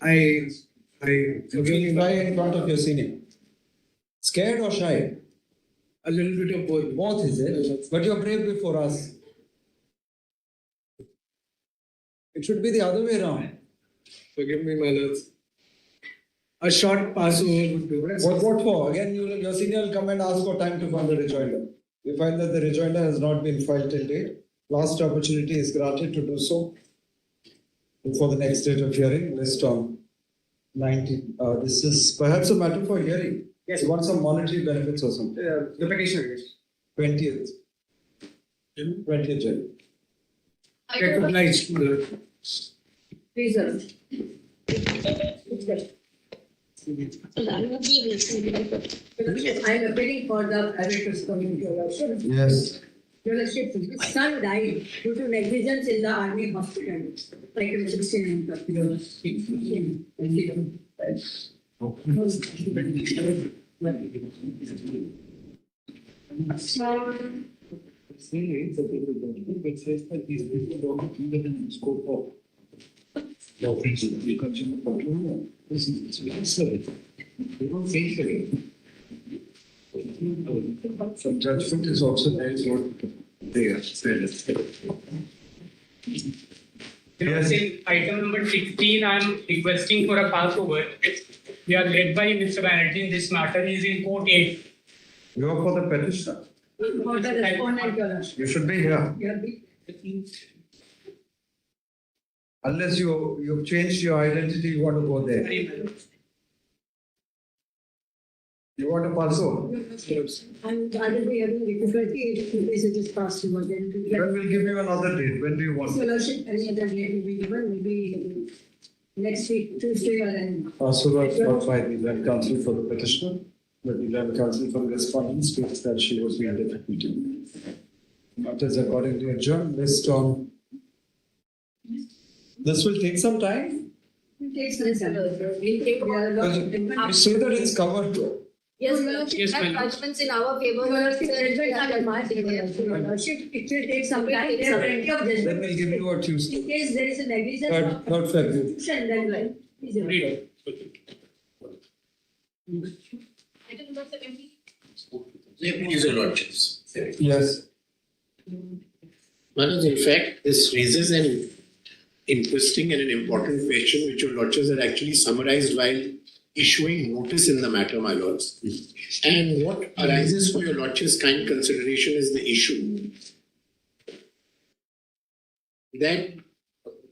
I You feel shy in front of your senior. Scared or shy? a little bit of both. Both is it? But you're brave before us. It should be the other way around. Forgive me, my lords. A short pass over would do. What for? Again, your senior will come and ask for time to file the rejoinder. We find that the rejoinder has not been filed till date. Last opportunity is granted to do so before the next date of hearing. List on 19. This is perhaps a matter for hearing. Yes. You want some monetary benefits or something? The petitioner, yes. 20th. 20th January. Recognized. Reserved. I'm appealing for the arbitrator's communication. Yes. Your Lordship, his son died due to negligence in the army hospital. Like 16 It says that these people don't even in the scope of the consumer portfolio. This is they don't face it. Some judgment is also there is what they are said. Yes. In item number 16, I am requesting for a pass over. We are led by Mr. Banerjee. This matter is in court 8. You are for the petitioner. For the respondent, Your Lordship. You should be here. Unless you've changed your identity, you want to go there. You want to pass over? And other day, having difficulty, it is passed over. Then we'll give you another date. When do you want? Your Lordship, any other date will be given, maybe next week, Tuesday or then. Asura not by the land counsel for the petitioner, but the land counsel for the respondent states that she was being difficulty. Matters accordingly adjourned based on. This will take some time. It takes some time. We'll take You say that it's covered. Yes, Your Lordship, Yes, have ma'am. judgments in our favor. Your Lordship, Your Lordship, it will take some time. There are plenty of Then judgments. we'll give you a Tuesday. In case there is a negligence. Third February. Then well. Please, Your Lordship. Item number 17. Please, Your Lordships. Yes. Manoj, in fact, this raises an interesting and an important question which Your Lordships had actually summarized while issuing notice in the matter, my lords. And what arises for Your Lordships' kind consideration is the issue that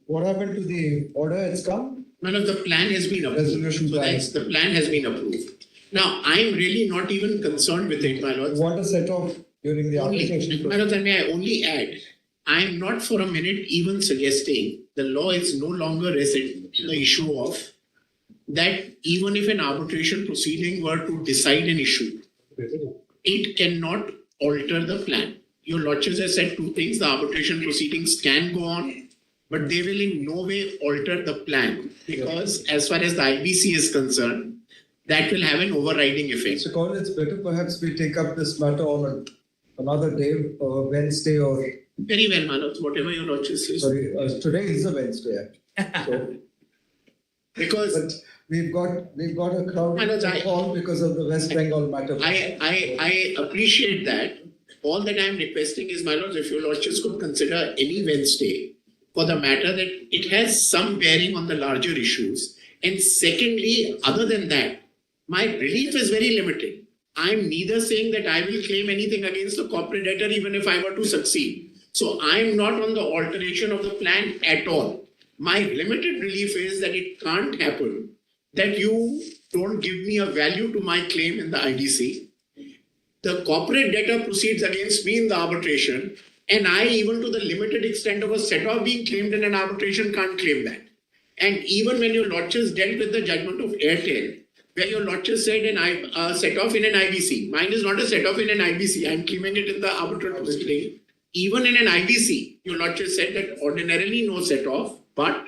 What happened to the order? It's come? none of the plan has been approved. Resolution So plan. that's the plan has been approved. Now, I'm really not even concerned with it, my lords. You want a set off during the application? Manoj, and may I only add, I am not for a minute even suggesting the law is no longer the issue of that even if an arbitration proceeding were to decide an issue, it cannot alter the plan. Your lordships have said two things: the arbitration proceedings can go on, but they will in no way alter the plan, because as far as the IBC is concerned, that will have an overriding effect. Mr. Cole, it's better perhaps we take up this matter on another day, Wednesday or. Very well, Manoj, whatever your lordships say. Sorry, today is a Wednesday. So, because but we've got a crowd Manoj, all because of the West Bengal matter. I appreciate that. All that I am requesting is, my lords, if your lordships could consider any Wednesday for the matter that it has some bearing on the larger issues. And secondly, other than that, my relief is very limited. I am neither saying that I will claim anything against the corporate debtor even if I were to succeed. So I am not on the alteration of the plan at all. My limited relief is that it can't happen that you don't give me a value to my claim in the IDC. The corporate debtor proceeds against me in the arbitration, and I, even to the limited extent of a set-off being claimed in an arbitration, can't claim that. And even when your lordships dealt with the judgment of Airtel, where your lordships said set-off in an IBC, mine is not a set-off in an IBC, I'm claiming it in the arbitral proceeding. Even in an IBC, your lordships said that ordinarily no set-off, but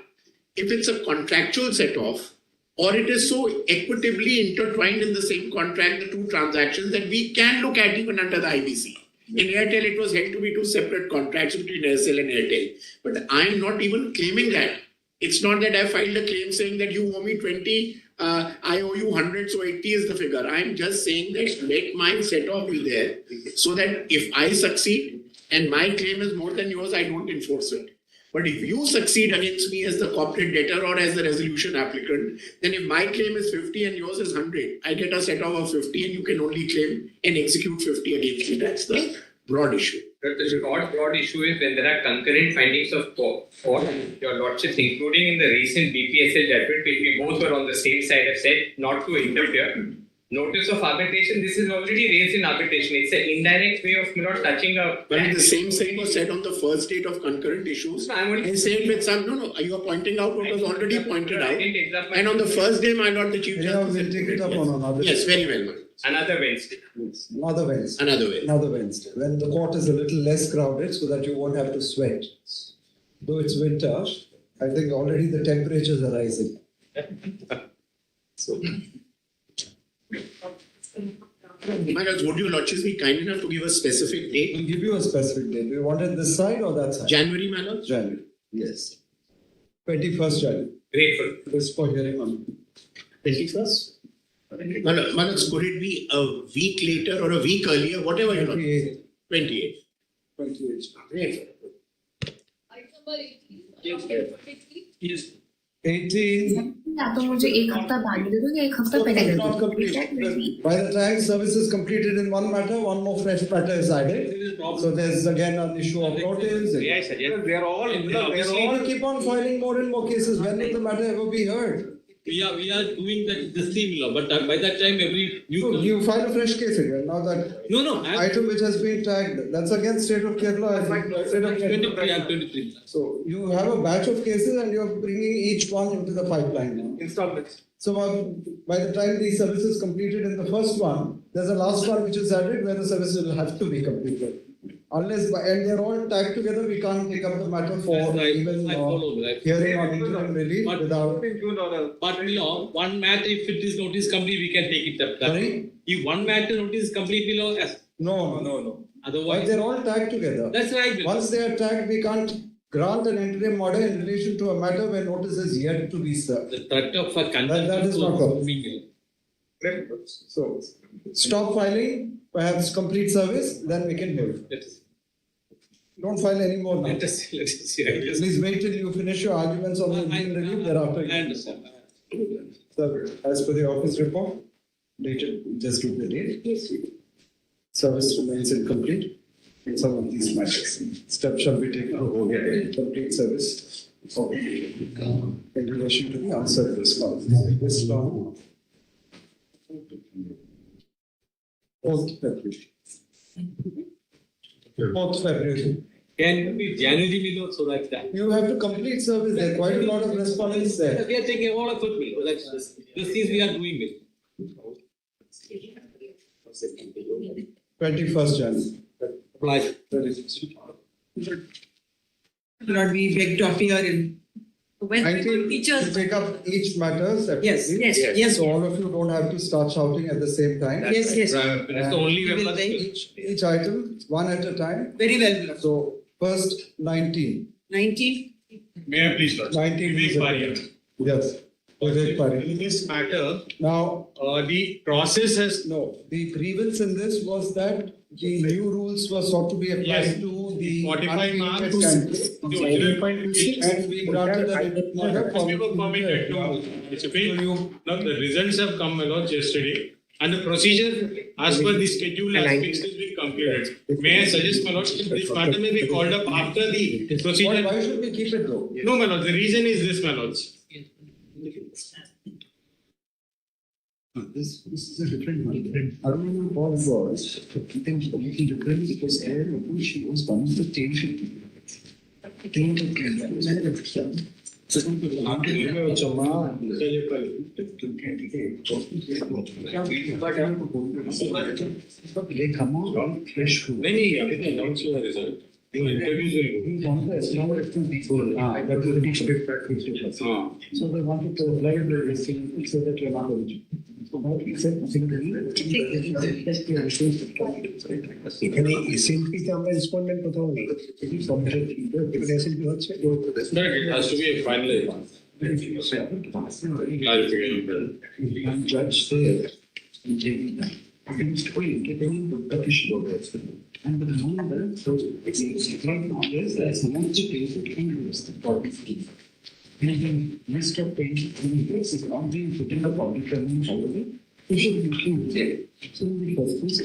if it's a contractual set-off, or it is so equitably intertwined in the same contract, the two transactions, that we can look at even under the IBC. In Airtel, it was held to be two separate contracts between Aircel and Airtel. But I am not even claiming that. It's not that I filed a claim saying that you owe me 20, I owe you 100, so 80 is the figure. I am just saying that let my set-off be there, so that if I succeed and my claim is more than yours, I don't enforce it. But if you succeed against me as the corporate debtor or as the resolution applicant, then if my claim is 50 and yours is 100, I get a set-off of 50 and you can only claim and execute 50 against me. That's the broad issue. The broad issue is when there are concurrent findings of court, your lordships, including in the recent BPSL judgment, which we both were on the same side, have said not to interfere. notice of arbitration, this is already raised in arbitration. It's an indirect way of not touching a. But the same thing was said on the first date of concurrent issues. I said with some, no, you are pointing out what was already pointed out. And on the first day, my lord, the Chief Justice. We'll take it up on another. Yes, very well, my lord. Another Wednesday. Another Wednesday. Another Wednesday. Another Wednesday. When the court is a little less crowded so that you won't have to sweat. Though it's winter, I think already the temperatures are rising. So. My lords, would you lordships be kind enough to give a specific date? We'll give you a specific date. Do you want it this side or that side? January, my lord? January, yes. 21st January. Grateful. This for hearing on 21st? My lords, could it be a week later or a week earlier, whatever you know? 28. 28. Great. Yes. 18. या तो मुझे एक हफ्ता बाद दे दो या एक हफ्ता पहले दे दो. By the time service is completed in one matter, one more fresh matter is added. So there's again an issue of notice. Yes, they are all. They all keep on filing more and more cases. When will the matter ever be heard? We are doing the same law, but by that time you file a fresh case again. Now that item which has been tagged, that's against state of Kerala. State of Kerala. 23. So you have a batch of cases and you're bringing each one into the pipeline now. Installments. So by the time the service is completed in the first one, there's a last one which is added where the service will have to be completed. Unless and they're all tagged together, we can't take up the matter for even hearing on interim relief without. But one matter, if it is notice complete, we can take it up. Sorry? If one matter notice is complete, we'll yes. No. Otherwise, but they're all tagged together. That's right. Once they are tagged, we can't grant an interim order in relation to a matter where notice is yet to be served. The threat of a contempt that is not possible. possible. So stop filing, perhaps complete service, then we can hear. Don't file any more now. Let us see. Please wait till you finish your arguments on the interim relief. Thereafter, I understand. Sir, as per the office report, dated just to the date, service remains incomplete in some of these matters. Steps shall be taken to hold a complete service in relation to the answer to this call. This law. 4th February. 4th February. Can it be January below so that you have to complete service. There are quite a lot of respondents there. We are taking all of it below. That's this is we are doing it. 21st January. Apply. Lord, we beg to appear in. When teachers to take up each matter separately. Yes. So all of you don't have to start shouting at the same time. Yes. That's the only way. Each item, one at a time. Very well. So first 19. 19. May I please, Lord? 19. Vivek Paria. Yes. In this matter, now the process has the grievance in this was that the new rules were sought to be applied to the 45 marks and we granted a we were permitted to participate. Now the results have come along yesterday, and the procedure as per the schedule as fixed has been completed. May I suggest, my lord, this matter may be called up after the procedure. Why should we keep it though? No, my lord. The reason is this, my lords. This is a different one. I don't know what it was. I think it's a little different because there she was one of the change. They come out fresh food. Many announce the result. Interviews we want to establish two people that will be strict practice. So they wanted to apply the thing so that you're not eligible. So what we said এখানে SLP তে আমরা respondent কোথাও নেই subject SLP হচ্ছে it has to be a final clarification. Judge there. Against and the number, so it's is as much case it can use the public key. And the list of pages in this is not being put in the public domain already. We should include it. So the purpose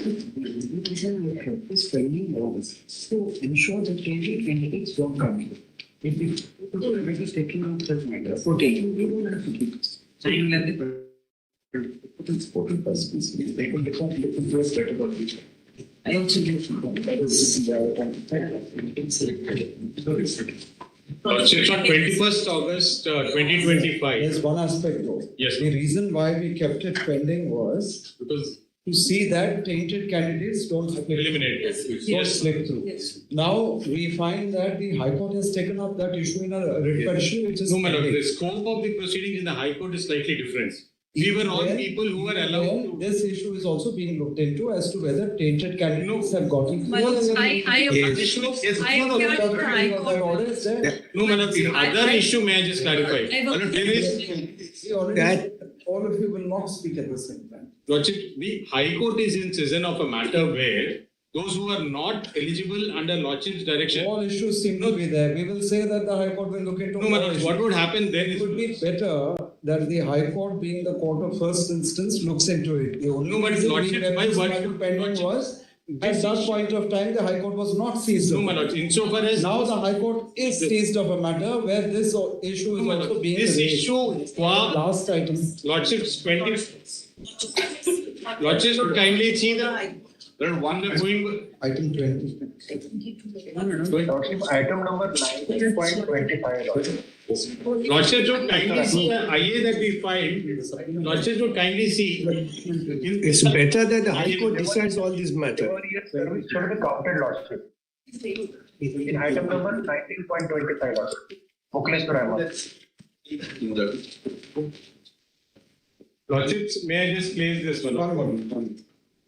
is training laws. So ensure that training candidates don't come here. If it is taking out that matter, we don't have to keep this. So you let the It's on 21st August 2025. There's one aspect though. Yes. The reason why we kept it pending was Because to see that tainted candidates don't slip eliminated. don't slip through. Now we find that the High Court has taken up that issue in a writ petition, which is No, madam, pending. the scope of the proceedings in the High Court is slightly different. We were all Then- people who were allowed then to. This issue is also being looked into as to whether tainted candidates have gotten. I appeared to the High Court. That order is there. No, madam, the other issue, may I just clarify? Madam, there is, See, already all of you will not speak at the same time. Lordship, the High Court is in season of a matter where those who are not eligible under Lordship's direction. All issues seem to be there. We will say that the High Court will look into. No, all madam, issues. what would happen then It is. would be better that the High Court, being the court of first instance, looks into it. The only No, but reason Lordship, we left my this word- matter pending Lordship- was at that point of time the High Court was not seized. No, of my it. lord, insofar as. Now the High Court is seized of a matter where this issue is No, my also lord, being this raised. issue, Last item. Lordship's 20. Lordship should kindly see the. One going. Item 20. Item number 19.25. Lordship should kindly see the IA that we filed. Lordship should kindly see. It's better that the High Court decides all these matters. Should be counted, Lordship. In item number 19.25, Lordship. Lordship, may I just place this one?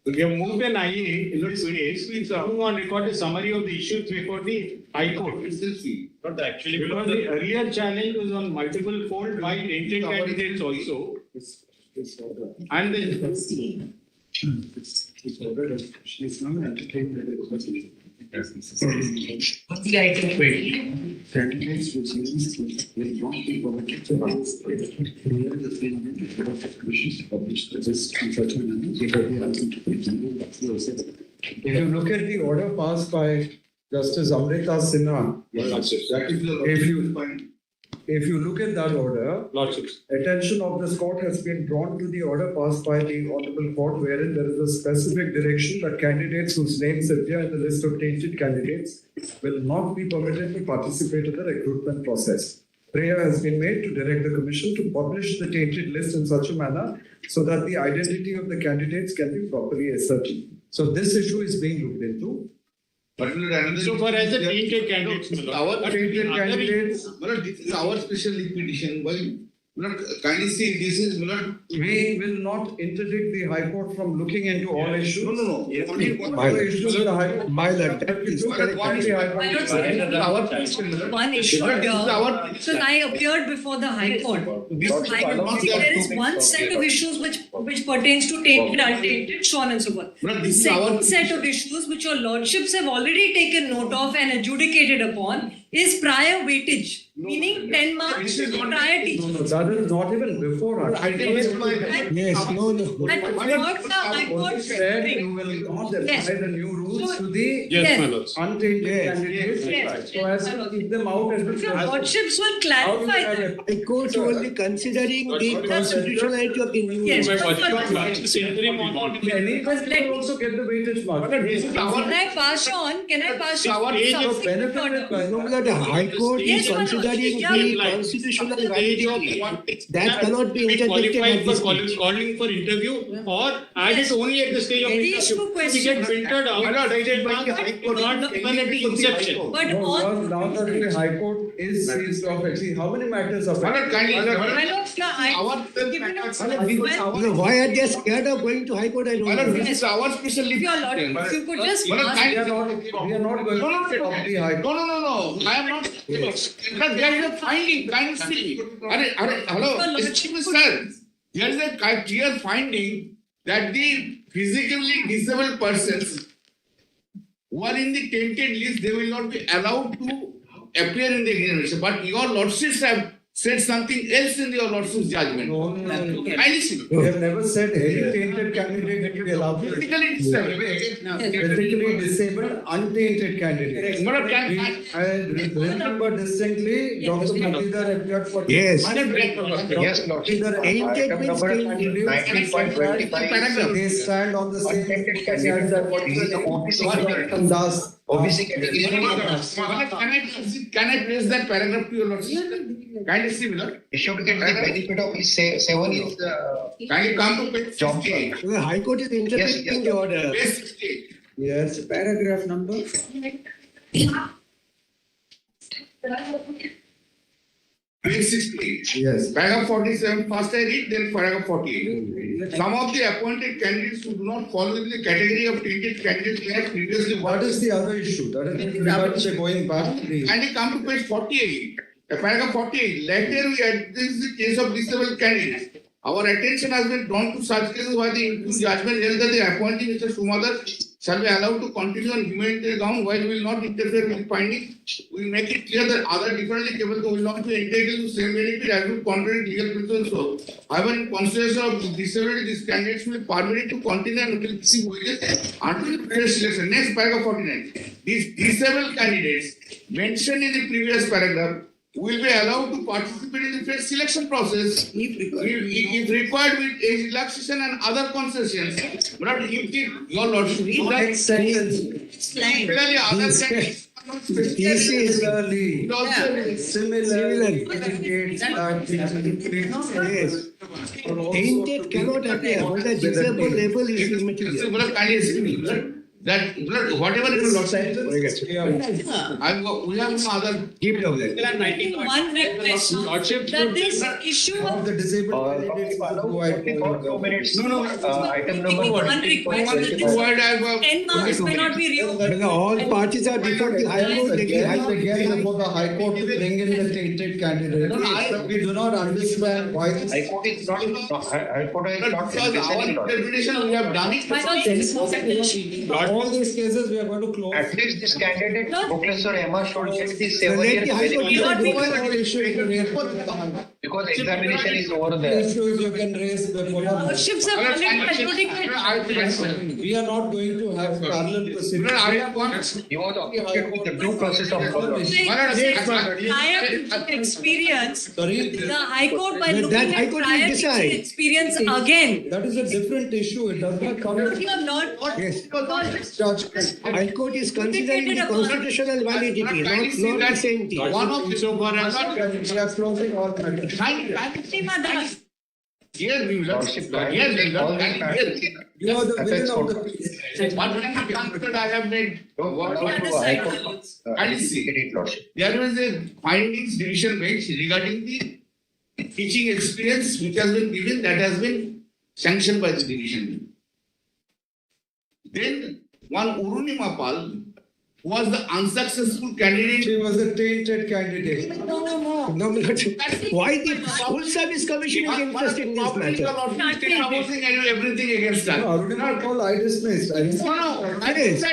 We have moved an IA in this case. Please move on record a summary of the issues before the High Court. Not actually. Because the earlier challenge was on multiple fold by tainted candidates also. And the. If you look at the order passed by Justice Amrita Sinha, if you look at that order, attention of this court has been drawn to the order passed by the Honorable Court, wherein there is a specific direction that candidates whose names appear in the list of tainted candidates will not be permitted to participate in the recruitment process. Prayer has been made to direct the Commission to publish the tainted list in such a manner so that the identity of the candidates can be properly ascertained. So this issue is being looked into. So far as the tainted candidates. Our tainted candidates. This is our special leave petition. Why? Kindly see, this is. We will not interdict the High Court from looking into all issues. No. All issues the High Court. My lord, that is correct. One issue here, because I appeared before the High Court. There is one set of issues which pertains to tainted, untainted, so on and so forth. The second set of issues which your lordships have already taken note of and adjudicated upon is prior weightage, meaning 10 marks prior teaching. No, that is not even before. Yes, no. And what the High Court Said you will not apply the new rules to the Yes, my lord. untainted candidates. Yes. So as to keep them out as If your lordships will clarify that. The court only considering the constitutionality of the new. Yes, rules. Any person will also get the weightage mark. Can I pass on? So benefit No, the High Court is Yes, my lord. considering Yeah. the constitutional validity. That cannot be interdicted Qualified at for this stage. calling for interview or add it only at the stage of These two interview. We questions. get filtered out. Not even at the inception. But No, on now that the High Court is seized of actually, how many matters are? my lord, Why are they scared of going to High Court? I don't know. This is our special leave. if your lord, if you could just We are not going to stop the High Court. No. I am not. Because there is a finding. Kindly. Hello, excuse me, sir. There is a clear finding that the physically disabled persons who are in the tainted list, they will not be allowed to appear in the examination. But your lordships have said something else in your lordship's judgment. No. I listen. We have never said any tainted candidate to be allowed. Physically disabled. Physically disabled, untainted candidate. I remember distinctly, Dr. Muralidhar appeared for. Yes. Yes, Lordship. Tainted means tainted. 19.25. They stand on the same as OBC can I trace that paragraph to your lordship? Kindly see, Milord. He should get the benefit of his 7 years. Kindly come to page 68. The High Court is interpreting the order. Page 68. Yes, paragraph number. Page 68. Yes. Paragraph 47, first I read, then paragraph 48. Some of the appointed candidates who do not fall into the category of tainted candidates may have previously. What is the other issue? That is going back. Kindly come to page 48. Paragraph 48. Later we address the case of disabled candidates. Our attention has been drawn to such cases where the judgment held that the appointee Mr. Shumadar shall be allowed to continue on humanitarian ground while we will not interfere with the finding. We will make it clear that other differently capable will not be entitled to same benefit as will contrary to legal principles. So, however, in consideration of disability, these candidates will be permitted to continue and will receive wages until the fresh selection. Next, paragraph 49. These disabled candidates mentioned in the previous paragraph will be allowed to participate in the fair selection process if required with age relaxation and other concessions. But if your lordship read that sentence, clearly other candidates Similarly, Yes. Tainted cannot appear, but the disabled label is immaterial. That whatever your lordship we have no other. Keep it over there. One request that this issue of the disabled candidates Item number one request. 10 marks may not be reopened. All parties are before the High Court. Again, before the High Court to bring in the tainted candidate. We do not understand why this. High Court is not Because our interpretation we have done it. All these cases we are going to close. At least this candidate, Professor Emma, should get the 7 Let years the High Court benefit because examination is over there. Issues you can raise before. Lordships have already adjudicated. We are not going to have parallel proceedings. You want to object with the due process of law. Prior to experience, the High Court by But looking that High at Court will prior decide. experience again. That is a different issue. It does not come. You are not. Yes. Judge. High Court is considering the constitutional validity, not the same thing. One of the We are closing all matters. Here we will. All the matters. You are the villain of the piece. One thing that I have made. High Court. And see, there was a findings division bench regarding the teaching experience which has been given, that has been sanctioned by the division. Then one Urunima Pal was the unsuccessful candidate. She was a tainted candidate. No, why the Full Service Commission is interested in this matter? Opposing everything against that. Arunima Paul, I dismissed. Exactly.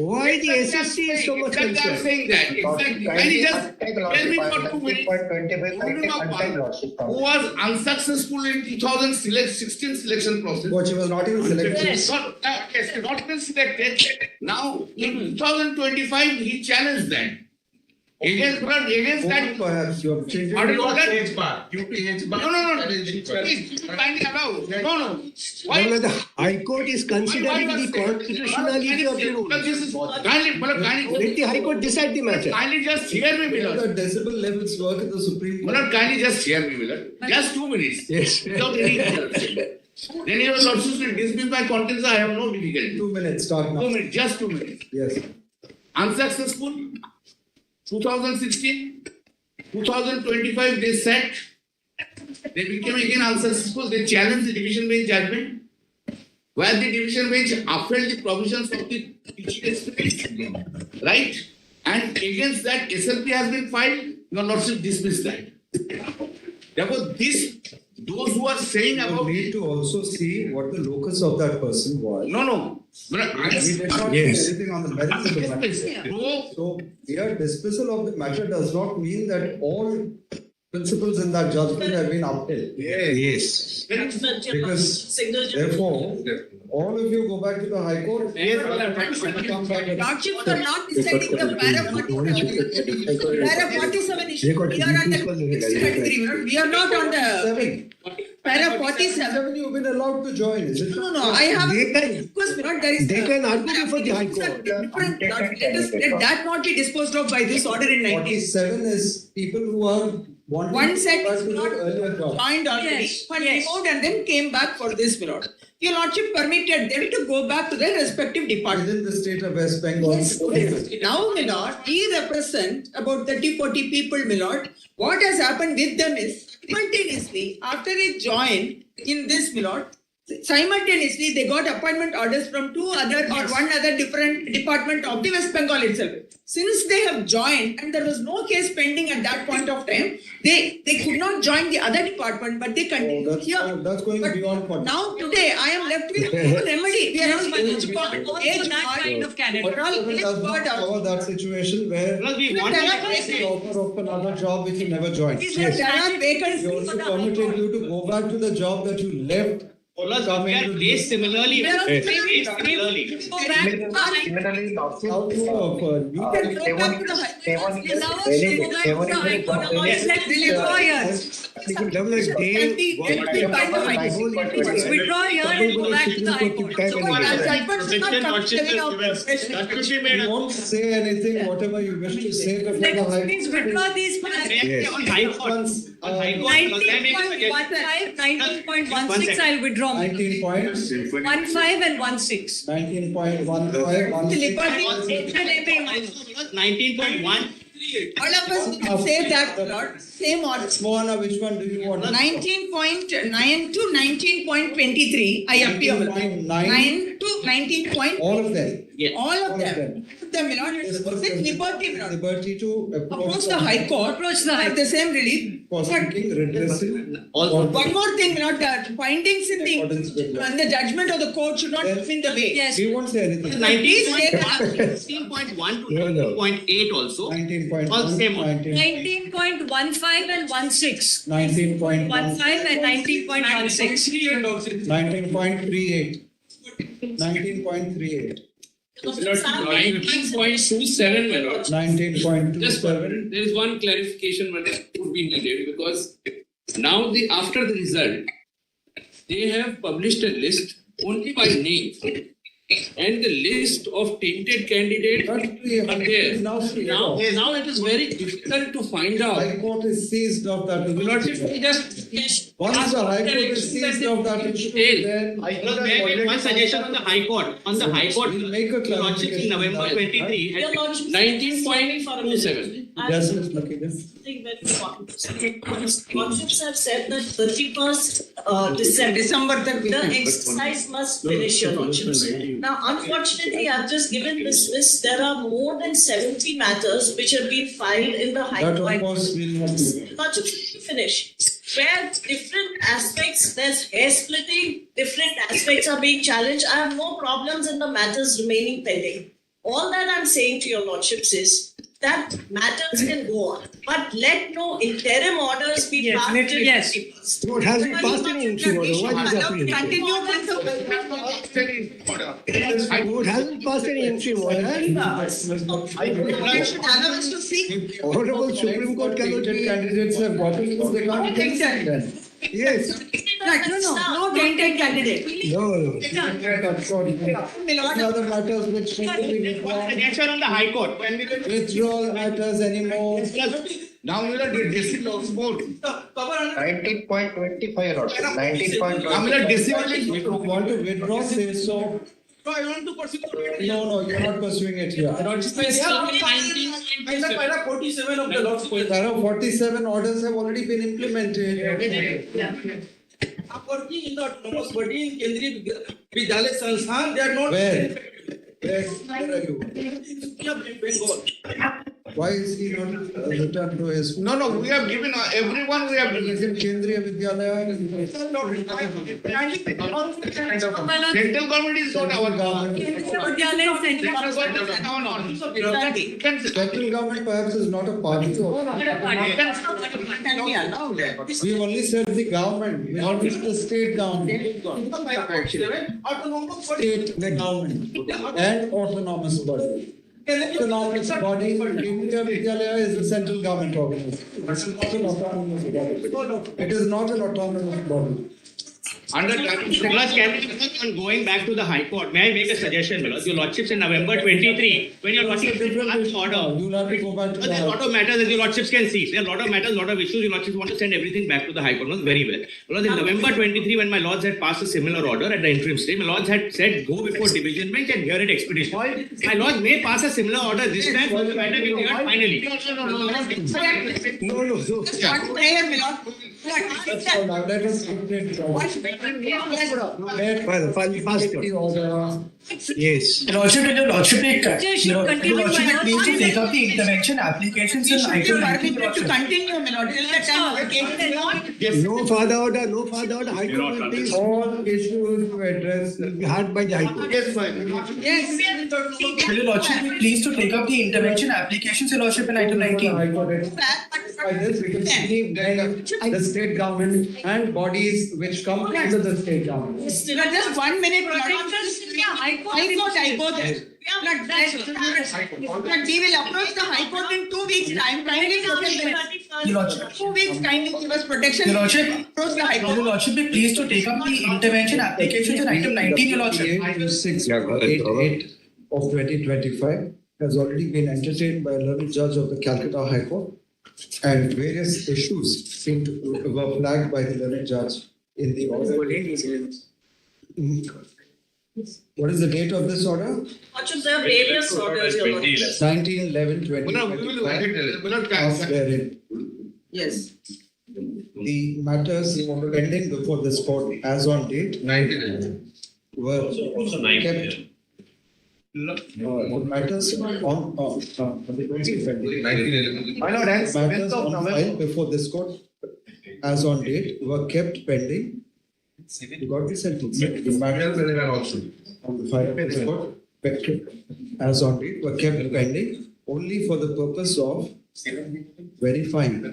Why the SSC is so much I'm concerned? saying that. Exactly. Can you just tell me for 2 minutes? Urunima Pal, who was unsuccessful in 2016 selection process. But she was not even selected. Yes, not even selected. Now, in 2025, he challenged that. Against that. Perhaps you have changed What it. is that? No. Please, kindly allow. No. Why? No, the High Court is considering the constitutionality of the rule. Let the High Court decide the matter. Kindly just hear me, The Milord. decibel levels work in the Supreme Court. Milord, kindly just hear me, Milord. Just 2 minutes. Yes. Without any interruption. Then your lordship will dismiss my contents. I have no difficulty. 2 minutes, start now. 2 minutes, just 2 minutes. Yes. Unsuccessful. 2016, 2025, they sat. They became again unsuccessful. They challenged the division bench judgment, where the division bench upheld the provisions of the teaching experience, right? And against that, SLP has been filed. Your lordship dismissed that. Therefore, those who are saying You about need to also see what the locus of that person was. no. We did not say anything on the merits of the matter. So here dismissal of the matter does not mean that all principles in that judgment have been upheld. Yes. Because therefore, all of you go back to the High Court. Come back and- Lordships are not deciding the para 47 issue. We are on the next category. We are not on the para 47. You've been allowed to join. Is it? No, I have. Because there is. They can argue before the High Court. Let that not be disposed of by this order in 19. 47 is people who are wanting One to set go back is to not their earlier job. joined already, but removed and then came back for this period. Your Lordship permitted them to go back to their respective departments. Within the state of West Bengal. Yes. Now, my lord, we represent about 30-40 people, my lord. What has happened with them is simultaneously, after they joined in this, my lord, simultaneously they got appointment orders from one other different department of the West Bengal itself. Since they have joined and there was no case pending at that point of time, they could not join the other department, but they continued here. That's going beyond what. Now today I am left with no remedy. We are on that kind of candidate. Cover that situation where we want the offer of another job which you never joined. There are vacancies. We also permitted you to go back to the job that you left. Come into placed similarly. Similarly. Similarly, How to offer? You can go back to the Withdraw here and go back to the High Court. You won't say anything, whatever you wish to say before the High Please Court. withdraw these. Yes. 19.15, 19.16 I'll withdraw. 19.15 and 16. 19.1. All of us will say that, Lord. Same order. Moana, which one do you want? 19.9 to 19.23. I appeal. 9 to 19. All of them. All of them. The liberty, Liberty to approach the High Court. Approach the High For the same relief. for seeking redressal. One more thing, not that findings in the judgment of the court should not come in the way. Yes. We won't say anything. 16.1 to 19.8 also. 19.1. All same order. 19.15 and 16. 19.15 15 and 19.16. 19.38. 19.38. 19.27, my lord. 19.27. Just one, there is one clarification that would be needed because now after the result, they have published a list only by name. And the list of tainted candidates are there. Now it is very difficult to find out. High Court is seized of that. Once the High Court is seized of that issue, then May I make one suggestion on the High Court? On the High Court, we'll make a Lordship in November 23 had 19.27. Yes, Ms. Lucky. Very important. Lordships have said that 31st December, the exercise must finish, your Lordships. Now, unfortunately, I've just given this list. There are more than 70 matters which have been filed in the High Court. That, of course, we'll have to. Not just finish. Where different aspects, there's hair splitting, different aspects are being challenged. I have no problems in the matters remaining pending. All that I'm saying to your Lordships is that matters can go on, but let no interim orders be passed. Yes. What hasn't passed any interim order? Why is that? Continue with the What hasn't passed any interim order? Honorable Supreme Court cannot be. Candidates have gotten it, they can't take that then. Yes. No tainted candidate. No. Other matters which need to be withdrawn. suggestion on the High Court. When we will Withdrawal matters anymore. Now we are dismissing more. 19.25 or 19.25. If you want to withdraw, say so. No, I want to pursue. No, you're not pursuing it here. Para 47 of the law. Para 47 orders have already been implemented. I'm working in the autonomous body in Kendriya Vidyalaya Sansthan. They are not. Where are you? Bengal. Why is he not returned to his? No, we have given everyone. We have given. Is it Kendriya Vidyalaya? Central government is not our government. Central government perhaps is not a party. We only said the government, not the state government. State government and autonomous body. Autonomous body, Kendriya Vidyalaya is the central government organization. It is not an autonomous body. Going back to the High Court, may I make a suggestion, Milord? Your Lordships in November 23, when your Lordships asked order, you will have to go back to there are a lot of matters that your Lordships can see. There are a lot of matters, a lot of issues. Your Lordships want to send everything back to the High Court. Milord, very well. Milord, in November 23, when my Lords had passed a similar order at the interim stage, my Lords had said go before division bench and hear it expeditiously. My Lords may pass a similar order this time, so the matter will be heard finally. Yes. Lordship, your Lordship, please continue, to take up the intervention applications in item 19. To continue, my lord, till the time of the case. No further order, no further order. High Court will please. All issues to address will be heard by the High Court. Yes, fine. Yes. Will your Lordship be pleased to take up the intervention applications, your Lordship, in item 19? By this, we can see the state government and bodies which come under the state government. Just 1 minute, High Court. We will approach the High Court in 2 weeks' time. Kindly Your Lordship. 2 weeks, kindly give us protection. Your Lordship, Approach the High Court. your Lordship be pleased to take up the intervention applications in item 19, your Lordship. 8 of 2025 has already been entertained by a learned judge of the Calcutta High Court, and various issues were flagged by the learned judge in the order. What is the date of this order? Lordship, there are various orders, your Lordship. 19/11/2025. Yes. The matters pending before this court as on date were kept. The matters on file before this court as on date were kept pending. You got the sentence. The matters on the file of this court as on date were kept pending only for the purpose of verifying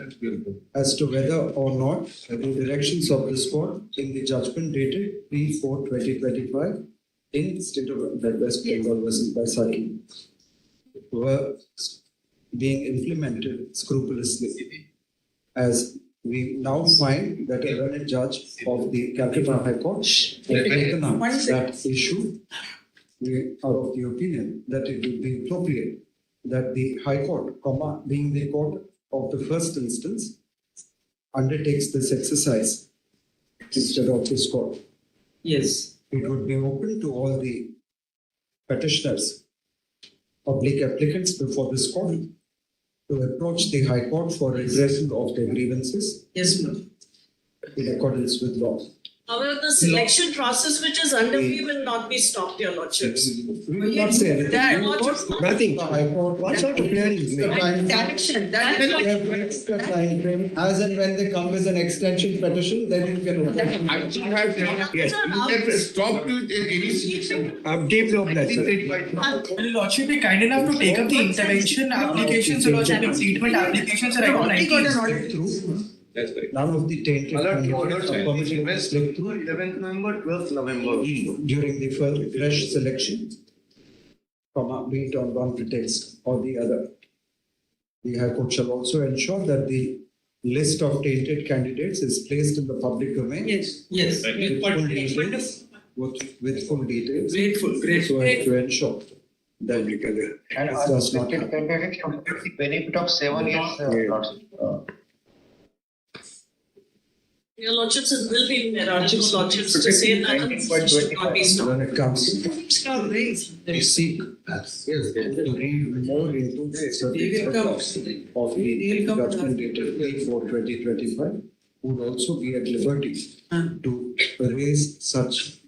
as to whether or not the directions of this court in the judgment dated 3/4/2025 in state of West Bengal versus Baisakhi were being implemented scrupulously. As we now find that a learned judge of the Calcutta High Court has taken up that issue, we are of the opinion that it would be appropriate that the High Court, being the court of the first instance, undertakes this exercise instead of this court. Yes. It would be open to all the petitioners, public applicants before this court, to approach the High Court for redressal of their grievances. Yes, ma'am. In accordance with law. However, the selection process which is underway will not be stopped, your Lordships. We will not say anything. Nothing. The High Court, What sort of clearance? Direction. time frame, as and when they come with an extension petition, then you can. Actually, have stopped with any selection. Update the oblast. Will your Lordship be kind enough to take up the intervention applications, your Lordship, and treatment applications in item 19? That's right. None of the tainted permission was slipped through 11th November, 12th November. during the first fresh selection, be it on one pretext or the other. The High Court shall also ensure that the list of tainted candidates is placed in the public domain. Yes. With full details. With full details. Grateful. So as to ensure that And this does not happen. candidate will get the benefit of 7 years. Your Lordships, it will be Lordships to say that it should not be stopped. When it comes, we seek to read more into the certificate of the judgment dated 3/4/2025 would also be at liberty to raise such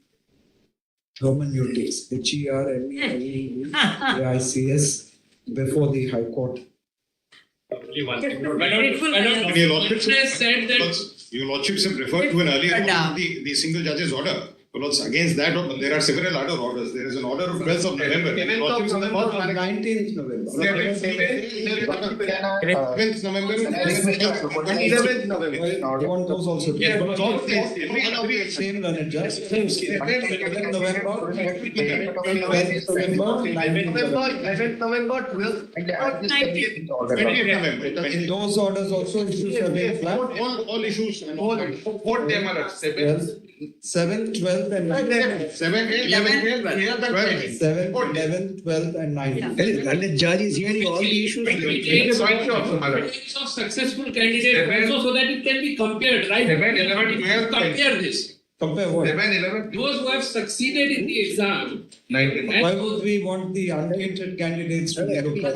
hermeneutics, HERMENEUTICS, before the High Court Only one thing. Your lordships has said that your lordships have referred to an earlier the single judge's order. Well, against that, there are several other orders. There is an order of 12th of November. 19th November. 11th November. 11th November. I want those also. Yes, but all same learned judge. 11th November. 12th November. 11th November, 12th. 20th November. In those orders also issues have been flagged. All issues. All them are 7th, 12th and 19th. 7th, 11th, 12th. 7th, 11th, 12th and 19th. The judge is hearing all the issues. Names of successful candidates also so that it can be compared, right? Compare this. Compare what? Those who have succeeded in the exam. Why would we want the untainted candidates to be looked at?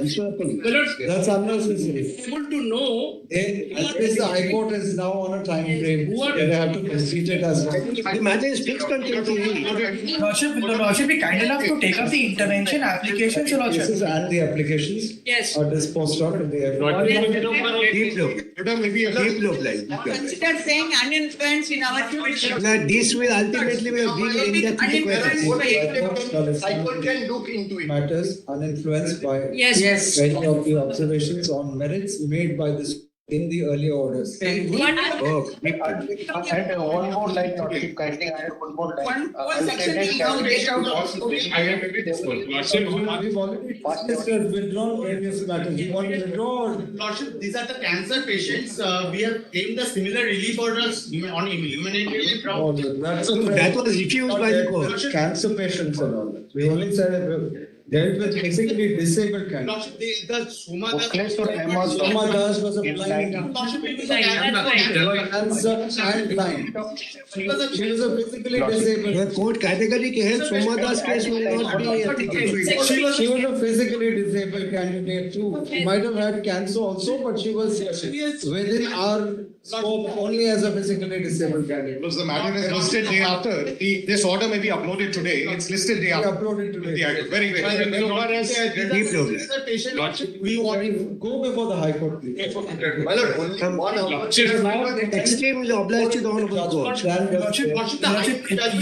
That's unnecessary. Able to know. At least the High Court is now on a time frame. They have to complete it as well. The matter is fixed on 28. Lordship, will the Lordship be kind enough to take up the intervention applications, Your Lordship? Cases and the applications Yes. are disposed of in the Deep loop line. Consider saying uninfluenced in our future. Now, this will ultimately bring in the High Court can look into it. Matters uninfluenced by Yes. any of the observations on merits made by this in the earlier orders. And one more line, Lordship, kindly add one more line. One section is now read out of. We've already withdrawn various matters. You want to withdraw? Lordship, these are the cancer patients. We have claimed the similar relief orders on immunity from. That was refused by the court. Cancer patients and all that. We only said dealt with basically disabled candidates. The Soma Soma Das was a blind cancer and blind. She was a physically disabled. The court categorically held Soma Das case will not be applicable. She was a physically disabled candidate too. She might have had cancer also, but she was within our scope only as a physically disabled candidate. Because the matter is listed day after. This order may be uploaded today. It's listed day after. Uploaded today. Very, very. We want to go before the High Court. Extreme is obliged to the Honorable Court.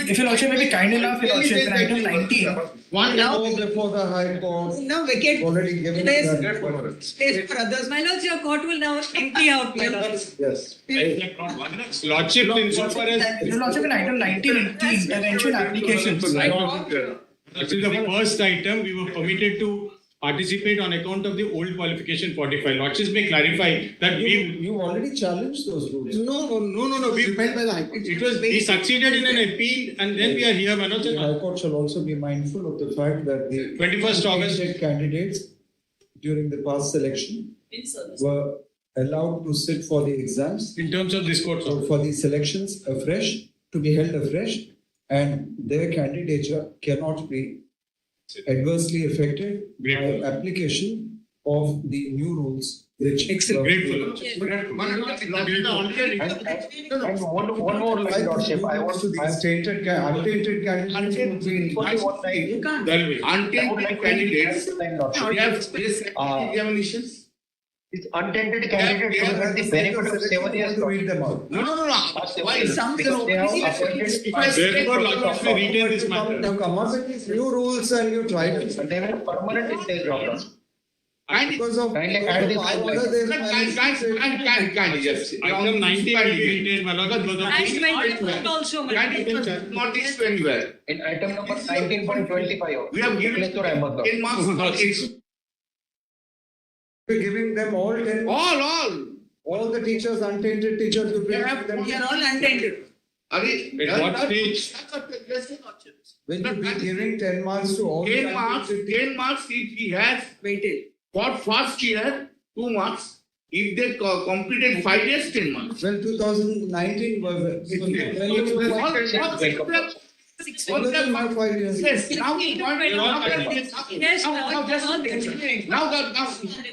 If Your Lordship may be kind enough, Your Lordship, in item 19. One now before the High Court. Now vacate. Already given Space for others. My lords, your court will now empty out, my lords. Yes. Lordship, insofar as Your Lordship, in item 19, the intervention applications. this is the first item we were permitted to participate on account of the old qualification 45. Lordships may clarify that you already challenged those rules. No. We upheld by the High Court. It was we succeeded in an appeal, and then we are here, Manoj. The High Court shall also be mindful of the fact that the 21st August candidates during the past selection were allowed to sit for the exams. In terms of this court, for the selections afresh, to be held afresh, and their candidature cannot be adversely affected by application of the new rules. Which grateful. One more line, Lordship. I want to be untainted candidates. Untainted candidates. They have examinations. It's untainted candidates will get the benefit of 7 years. Read them out. No. Why? Because they have appointed. Retain this matter. Now come up with these new rules and you try to. They were permanent in their job. Because of kindly add this. Yes. Item 19 will be retained, my lord. And also, my lord. Not reached anywhere. In item number 19.25. We have given 10 marks. We're giving them all 10. All the teachers, untainted teachers, We are all untainted. At what stage? Will you be giving 10 marks to all 10 marks if he has waited. For first year, 2 marks. If they completed 5 years, 10 marks. Well, 2019 was All 5 years. Yes, now we want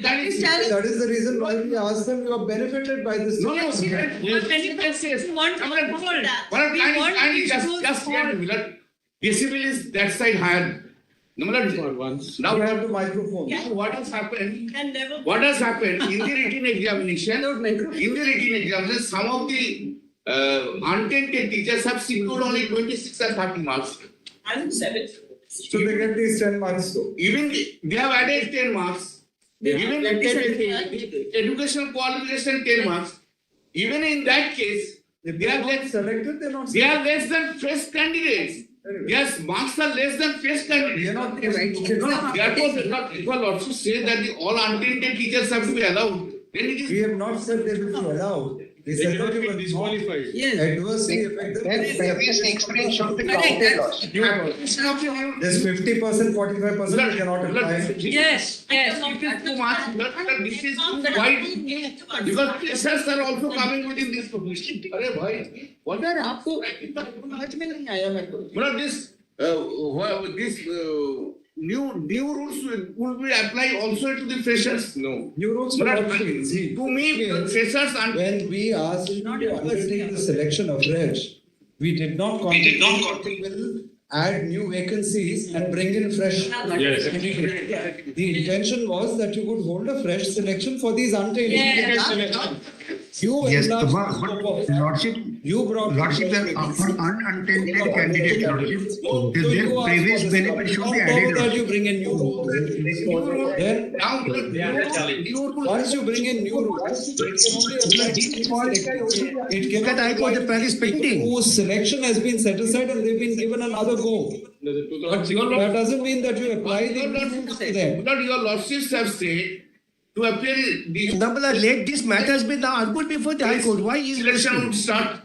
that is the reason why we asked them, you are benefited by this. Basically, is that side higher. No, now You have the microphone. what has happened? Can never. What has happened in the written examination? Some of the untainted teachers have secured only 26 and 30 marks. And 7. So they get these 10 marks though. Even they have added 10 marks. Even educational qualification 10 marks. Even in that case, they are less selected. They are less than fresh candidates. Yes, marks are less than fresh candidates. They are not right. Therefore, it will also say that all untainted teachers have to be allowed. Then it is. We have not said they will be allowed. We said that you will disqualified. Yes. Adversely affect This experience should be counted loss. There's 50%, 45% you cannot apply. Yes, yes. This is quite because pressures are also coming within this position. Arey bhai, what sir आपको समझ में नहीं आया मेरे को. But this new rules will be applied also to the freshers. No. New rules will not be. See, to me, freshers and when we asked you to undertake the selection of fresh, we did not contemplate we will add new vacancies and bring in fresh. Yes. The intention was that you would hold a fresh selection for these untainted. Yeah. You Yes, enlarged but the scope of that. Lordship, You brought Lordship, for untainted candidate, Lordship, their previous benefit should be added. that you bring in new rules. Then once you bring in new rules, it can That I got the Paris painting. whose selection has been set aside and they've been given another go. That doesn't mean that you apply the rules to them. Not your lordships have said to appear the Nambala, let this matter has been now argued before the High Court. Why is selection would start.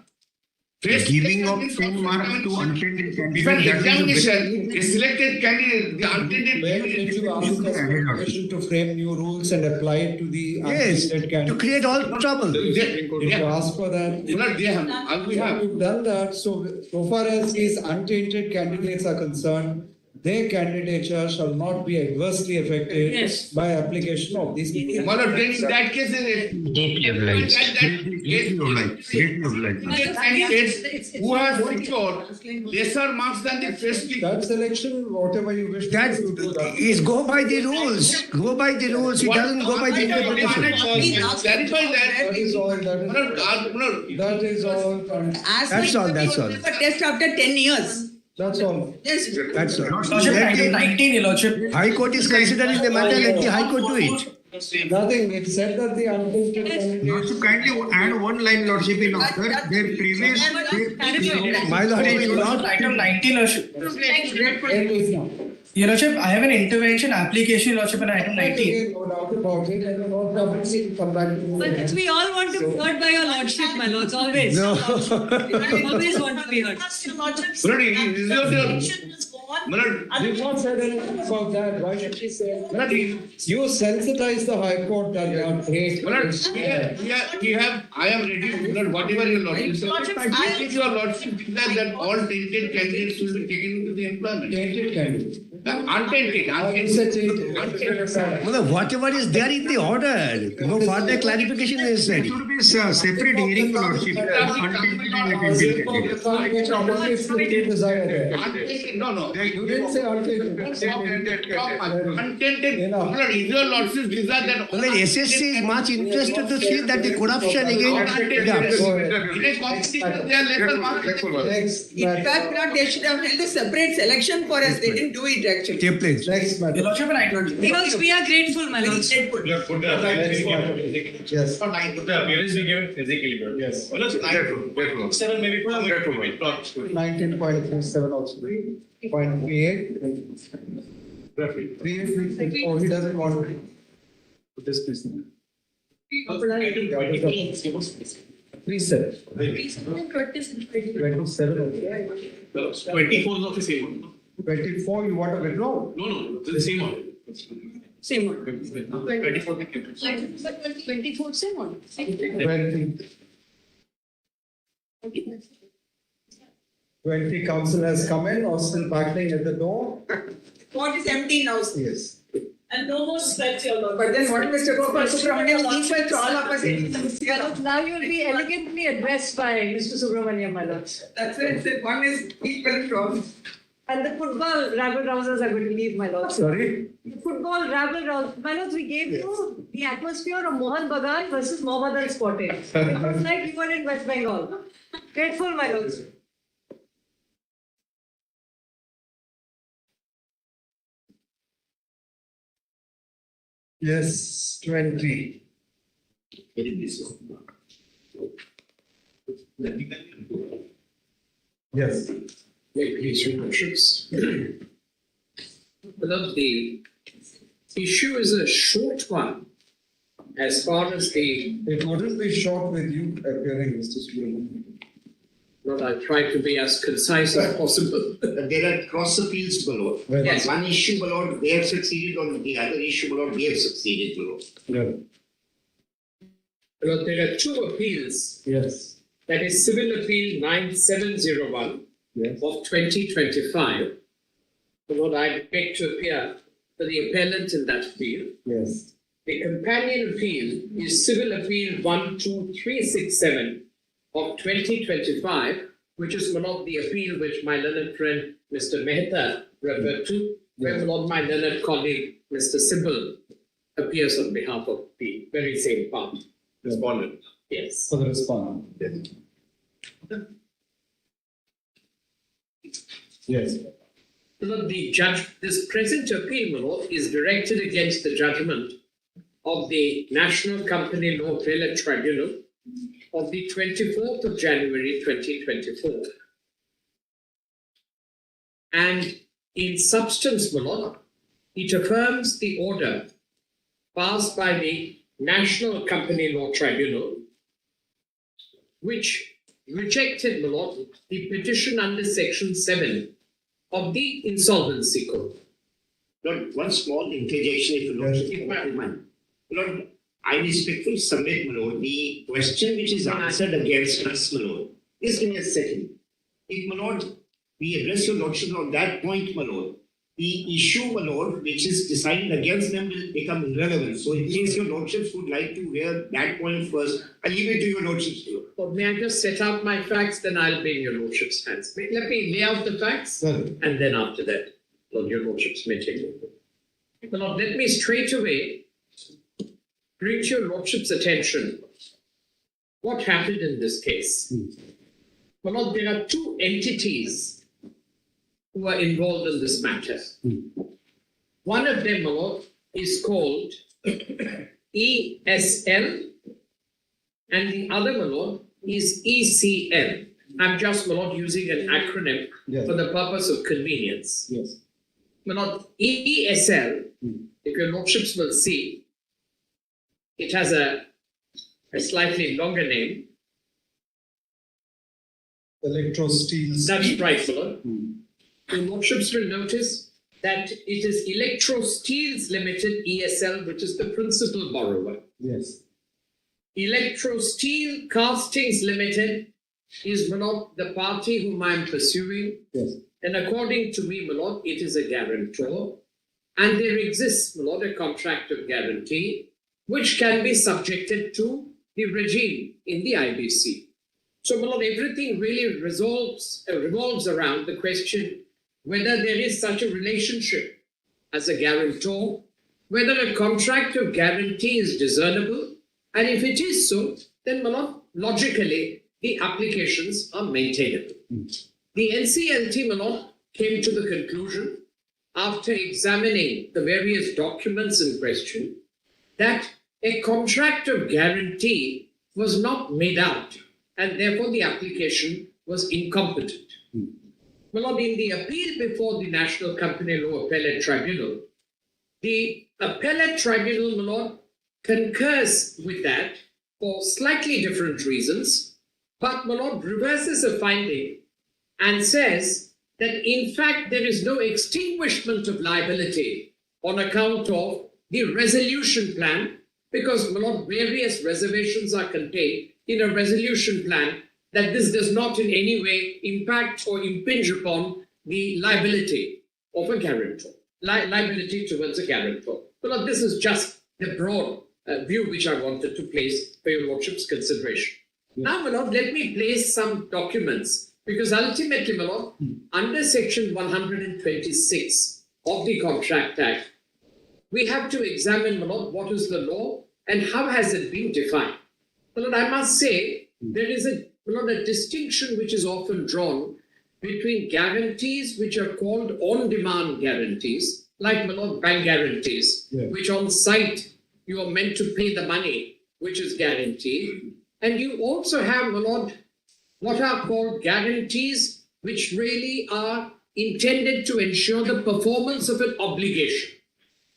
giving of 10 marks to untainted Before candidate? examination, a selected candidate, the untainted Where did you ask the commission to frame new rules and apply it to the Yes, untainted to candidates? create all trouble. Did you ask for that? They have. We have. We've done that. So far as these untainted candidates are concerned, their candidature shall not be adversely affected Yes. by application of these. Well, then in that case, Deeply obliged. Deeply obliged. Deeply obliged. candidates who have secured lesser marks than the first week. That selection, whatever you wish That to do, is go by the rules. Go by the rules. It doesn't go by the interpretation. Clarify that. That is all. That is all. That's all. That's all. A test after 10 years. That's all. Yes. That's all. Lordship, item 19, Your Lordship. High Court is considering the matter. Let the High Court do it. Nothing. It said that the untainted candidates. Lordship, kindly add one line, Lordship, in order. Their previous. My Lord, it will not. Item 19, Lordship. It is now. Your Lordship, I have an intervention application, Your Lordship, in item 19. Okay, no doubt about it. And no problem. Come back to But we all want to be heard by your lordship, my lords, always. No. Always want to be heard. We've not said anything about that. Why should she say? You sensitize the High Court that they are great. I am ready, whatever your lordship says. If your lordship declares that all tainted candidates will be taken into the employment. Tainted candidates. Untainted. Well, whatever is there in the order, no further clarification is necessary. It should be a separate hearing, Lordship. No. You didn't say untainted. Untainted. If your lordship desire that. Well, the SSC is much interested to see that the corruption again. In fact, they should have held a separate selection for us. They didn't do it actually. Please. Next matter. Your Lordship, and item 19. Because we are grateful, my lords. Yes. Appearance we given physically, bro. Yes. 7 maybe. 19.37 also. 0.38. 38. Oh, he doesn't want to. This business. 37. 27. 24 is of the same one. 24, you want to withdraw? No, it's the same one. Same one. 24. 24, same one. 20 council has come in or still battling at the door? What is empty now? Yes. And no more sweat, your lord. But then what Mr. Gopal Subramaniam equal to all of us. Now you will be elegantly addressed by Mr. Subramaniam, my lords. That's it. One is equal from. And the football rabble-rousers are going to leave, my lord. Sorry? The football rabble-rousers. My lords, we gave you the atmosphere of Mohan Bagan versus Mohammedan Spotted. It was like you were in West Bengal. Grateful, my lords. Yes, 20. Yes. Well, the issue is a short one as far as the. It wouldn't be short with you appearing, Mr. Subramanian. Well, I try to be as concise as possible. There are cross appeals, my lord. Yes. One issue, my lord, they have succeeded, on the other issue, my lord, we have succeeded, my lord. Well, there are two appeals. Yes. That is Civil Appeal 9701 of 2025. Lord, I beg to appear for the appellant in that appeal. Yes. The companion appeal is Civil Appeal 12367 of 2025, which is one of the appeal which my learned friend Mr. Mehta referred to, where one of my learned colleague Mr. Sybil appears on behalf of the very same party. Respondent. Yes. For the respondent. Yes. Lord, the judge, this present appeal, my lord, is directed against the judgment of the National Company Law Appellate Tribunal of the 24th of January 2024. And in substance, my lord, it affirms the order passed by the National Company Law Tribunal, which rejected, my lord, the petition under Section 7 of the Insolvency Code. Lord, one small interjection, if you don't mind. Lord, I respectfully submit, my lord, the question which is answered against us, my lord. Just give me a second. If, my lord, we address your lordship on that point, my lord, the issue, my lord, which is decided against them will become irrelevant. So in case your lordships would like to hear that point first, I'll leave it to your lordships. Well, may I just set out my facts, then I'll be in your lordship's hands. Let me lay out the facts, and then after that, Lord, your lordships may take over. Well, Lord, let me straight away bring to your lordship's attention what happened in this case. Well, Lord, there are two entities who are involved in this matter. One of them, my lord, is called ESL, and the other, my lord, is ECL. I'm just, my lord, using an acronym for the purpose of convenience. Yes. My lord, ESL, if your lordships will see, it has a slightly longer name. Electro-Steels. That's right, my lord. Your lordships will notice that it is Electro Steels Limited, ESL, which is the principal borrower. Yes. Electro Steel Castings Limited is, my lord, the party whom I am pursuing. Yes. And according to me, my lord, it is a guarantor. And there exists, my lord, a contract of guarantee, which can be subjected to the regime in the IBC. So, my lord, everything really revolves around the question whether there is such a relationship as a guarantor, whether a contract of guarantee is discernible, and if it is so, then, my lord, logically, the applications are maintainable. The NCLT, my lord, came to the conclusion, after examining the various documents in question, that a contract of guarantee was not made out, and therefore the application was incompetent. My lord, in the appeal before the National Company Law Appellate Tribunal, the Appellate Tribunal, my lord, concurs with that for slightly different reasons, but, my lord, reverses a finding and says that in fact there is no extinguishment of liability on account of the resolution plan, because, my lord, various reservations are contained in a resolution plan that this does not in any way impact or impinge upon the liability of a guarantor, liability towards a guarantor. Well, this is just the broad view which I wanted to place for your lordship's consideration. Now, my lord, let me place some documents Because ultimately, my lord, under section 126 of the Contract Act, we have to examine, my lord, what is the law and how has it been defined. My lord, I must say, there is a distinction which is often drawn between guarantees which are called on-demand guarantees, like, my lord, bank guarantees, which on site you are meant to pay the money, which is guaranteed. And you also have, my lord, what are called guarantees, which really are intended to ensure the performance of an obligation.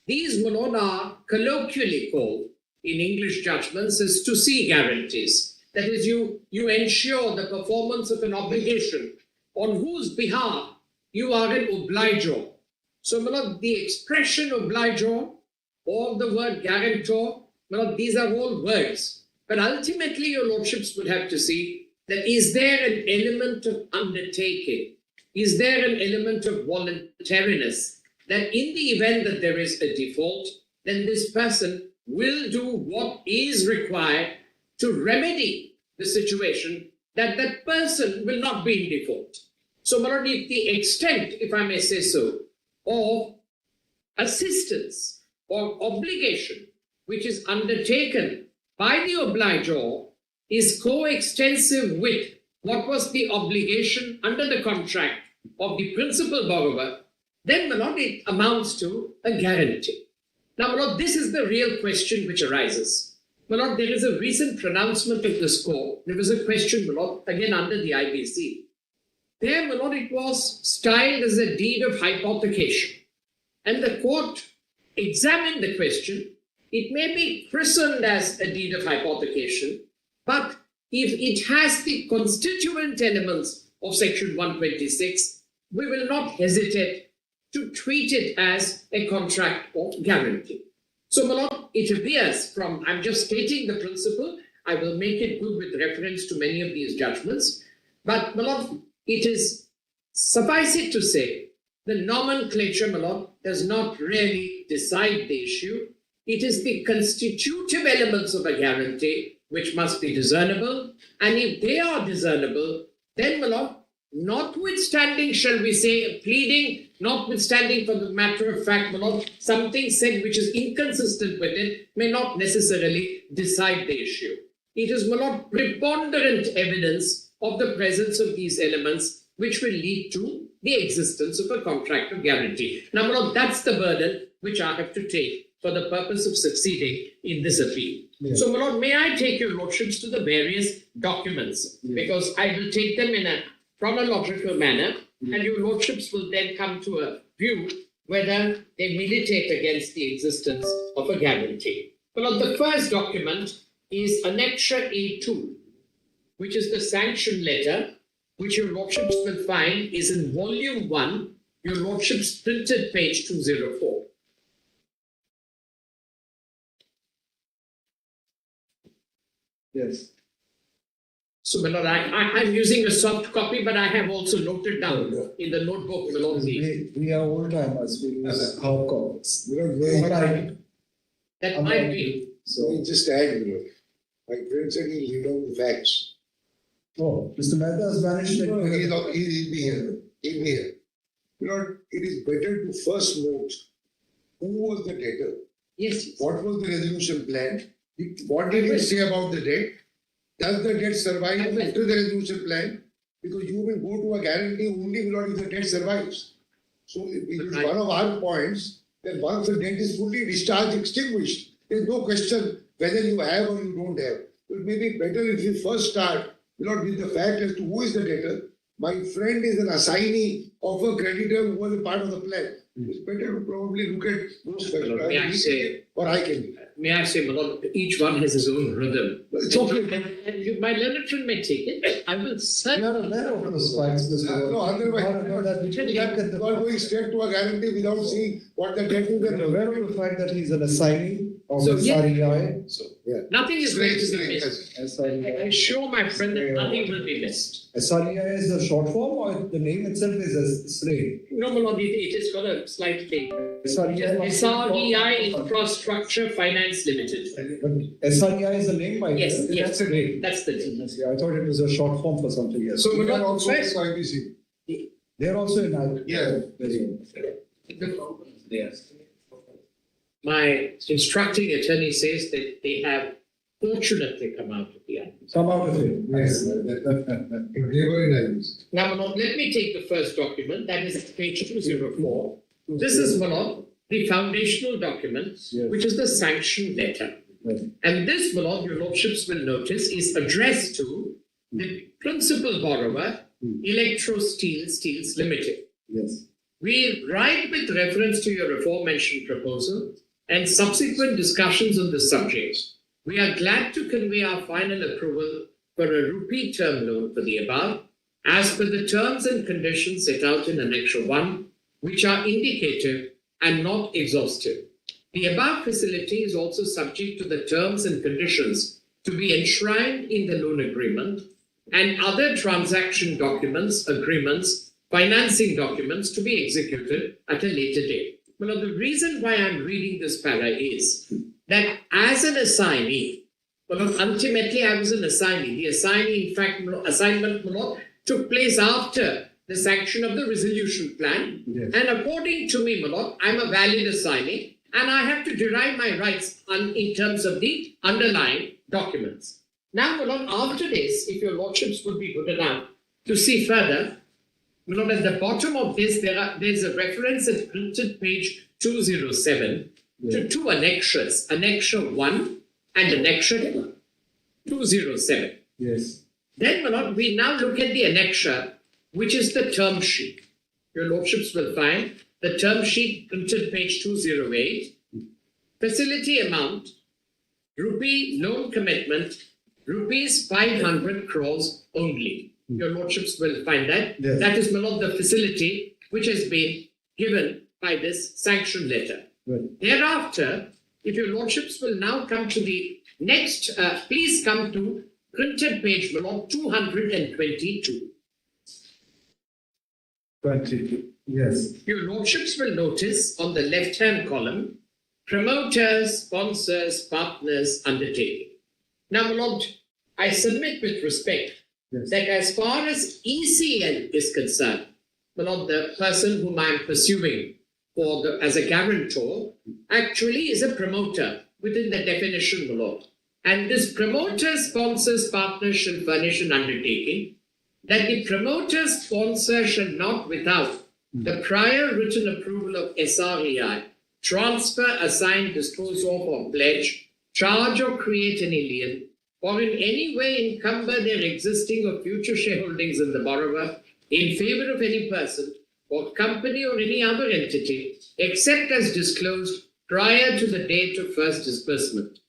These, my lord, are colloquially called in English judgments as to see guarantees. That is, you ensure the performance of an obligation on whose behalf you are an obligor. So, my lord, the expression obligor or the word guarantor, my lord, these are all words. But ultimately, your lordships would have to see that is there an element of undertaking? Is there an element of voluntariness that in the event that there is a default, then this person will do what is required to remedy the situation, that that person will not be in default. So, my lord, the extent, if I may say so, of assistance or obligation which is undertaken by the obligor is coextensive with what was the obligation under the contract of the principal borrower, then, my lord, it amounts to a guarantee. Now, my lord, this is the real question which arises. My lord, there is a recent pronouncement of this court. There was a question, my lord, again under the IBC. There, my lord, it was styled as a deed of hypothecation. And the court examined the question. It may be christened as a deed of hypothecation, but if it has the constituent elements of section 126, we will not hesitate to treat it as a contract of guarantee. So, my lord, it appears from, I'm just stating the principle, I will make it good with reference to many of these judgments, but, my lord, it is, suffice it to say, the nomenclature, my lord, does not really decide the issue. It is the constitutive elements of a guarantee which must be discernible, and if they are discernible, then, my lord, notwithstanding, shall we say, pleading, notwithstanding for the matter of fact, my lord, something said which is inconsistent with it may not necessarily decide the issue. It is, my lord, preponderant evidence of the presence of these elements which will lead to the existence of a contract of guarantee. Now, my lord, that's the burden which I have to take for the purpose of succeeding in this appeal. So, my lord, may I take your lordships to the various documents, because I will take them in a chronological manner, and your lordships will then come to a view whether they militate against the existence of a guarantee. Well, the first document is Annexure A2, which is the sanction letter, which your lordships will find is in volume 1, your lordships printed page 204. Yes. So, my lord, I'm using a soft copy, but I have also noted down in the notebook. My lord, We are old timers, we use hard copies. that might be. So just add, my friend said he laid down the facts. Oh, Mr. Mehta has managed to. No, he'll be here. He'll be here. It is better to first note who was the debtor. Yes. What was the resolution plan? What did he say about the debt? Does the debt survive after the resolution plan? Because you will go to a guarantee only if the debt survives. So it is one of our points that once the debt is fully discharged, extinguished, there is no question whether you have or you don't have. So it may be better if you first start with the fact as to who is the debtor. My friend is an assignee of a creditor who was a part of the plan. It's better to probably look at those factors. May I say, or I can. May I say, my lord, each one has his own rhythm. It's okay. And my learned friend may take it. I will certainly. You are aware of those facts, Mr. No, otherwise, you are going straight to a guarantee without seeing what the debt is. You are aware of the fact that he is an assignee of So, the yeah. REI. So, Nothing is going to be missed. I assure my friend that nothing will be missed. SREI is the short form or the name itself is a slave? No, my lord, it has got a slight name. SREI Infrastructure Finance Limited. But SREI is the name by Yes, itself? yes. That's great. That's the name. I thought it was a short form for something else. So, they are Lord, also first- IBC. They're also in IBC. Yeah. Very good. Yes. My instructing attorney says that they have fortunately come out of the IBC. Come out of it. Yes. They were in IBC. Now, Manoj, let me take the first document, that is page 204. This is, Manoj, the foundational document, which is the sanction letter. And this, Manoj, your lordships will notice, is addressed to the principal borrower, Electro Steels Limited. Yes. We write with reference to your aforementioned proposal and subsequent discussions on the subject. We are glad to convey our final approval for a rupee term loan for the above, as per the terms and conditions set out in Annexure 1, which are indicative and not exhaustive. The above facility is also subject to the terms and conditions to be enshrined in the loan agreement and other transaction documents, agreements, financing documents to be executed at a later date. Well, the reason why I'm reading this para is that as an assignee, well, ultimately I was an assignee. The assignee, in fact, assignment took place after the sanction of the resolution plan. Yes. And according to me, Malot, I'm a valid assignee and I have to derive my rights in terms of the underlying documents. Now, Malot, after this, if your lordships would be good enough to see further, Malot, at the bottom of this, there's a reference at printed page 207 to two annexures, Annexure 1 and Annexure 207. Yes. Then, Malot, we now look at the annexure, which is the term sheet. Your lordships will find the term sheet printed page 208. Facility amount, rupee loan commitment, rupees 500 crores only. Your lordships will find that. Yes. That is, Malot, the facility which has been given by this sanction letter. Right. Thereafter, if your lordships will now come to the next, please come to printed page, Malot, 222. 22. Yes. Your lordships will notice on the left-hand column, promoters, sponsors, partners, undertaking. Now, my lord, I submit with respect that as far as ECL is concerned, my lord, the person whom I am pursuing as a guarantor actually is a promoter within the definition, my lord. And this promoter, sponsors, partners shall furnish an undertaking that the promoter, sponsor shall not without the prior written approval of SREI, transfer, assign, dispose of or pledge, charge or create any lien, or in any way encumber their existing or future shareholdings in the borrower in favor of any person or company or any other entity, except as disclosed prior to the date of first disbursement.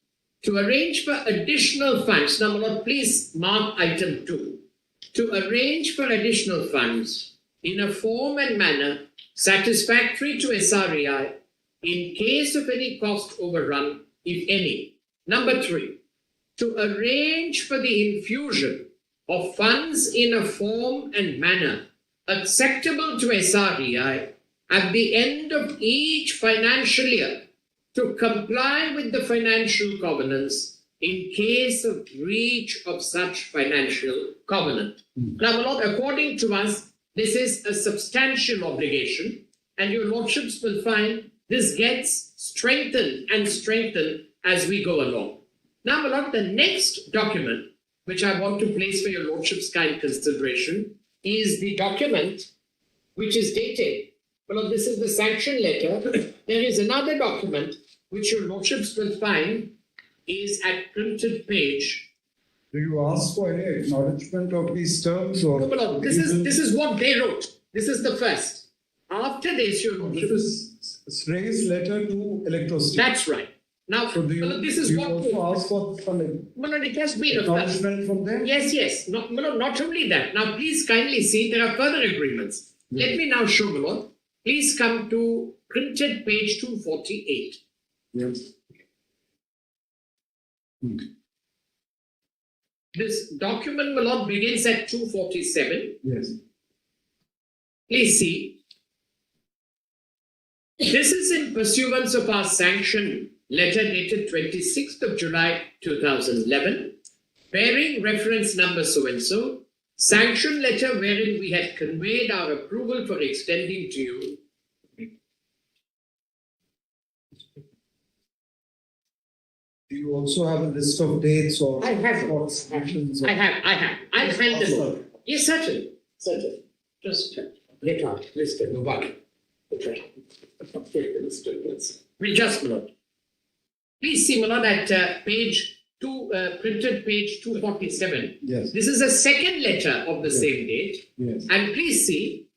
To arrange for additional funds, now, my lord, please mark item 2. To arrange for additional funds in a form and manner satisfactory to SREI in case of any cost overrun, if any. Number 3, to arrange for the infusion of funds in a form and manner acceptable to SREI at the end of each financial year to comply with the financial covenants in case of breach of such financial covenant. Now, my lord, according to us, this is a substantial obligation, and your lordships will find this gets strengthened and strengthened as we go along. Now, my lord, the next document which I want to place for your lordship's kind consideration is the document which is dated. Well, this is the sanction letter. There is another document which your lordships will find is at printed page. Do you ask for any acknowledgement of these terms or? No, my lord, this is what they wrote. This is the first. After this, your lordship. This is Srey's letter to Electrostate. That's right. Now, so do you, this is do you what also ask for some it has been acknowledgement from them? Yes, yes. Not only that. Now, please kindly see there are further agreements. Let me now show, my lord. Please come to printed page 248. Yes. This document, my lord, begins at 247. Yes. Please see. This is in pursuance of our sanction letter dated 26th of July 2011, bearing reference number so-and-so, sanction letter wherein we had conveyed our approval for extending to you Do you also have a list of dates or? I have. actions? I have. I'll find them. Yes, certainly. Just let out, list it, move on. Okay. We'll just, my lord. Please see, my lord, at page 2, printed page 247. Yes. This is a second letter of the same date. Yes. And please see,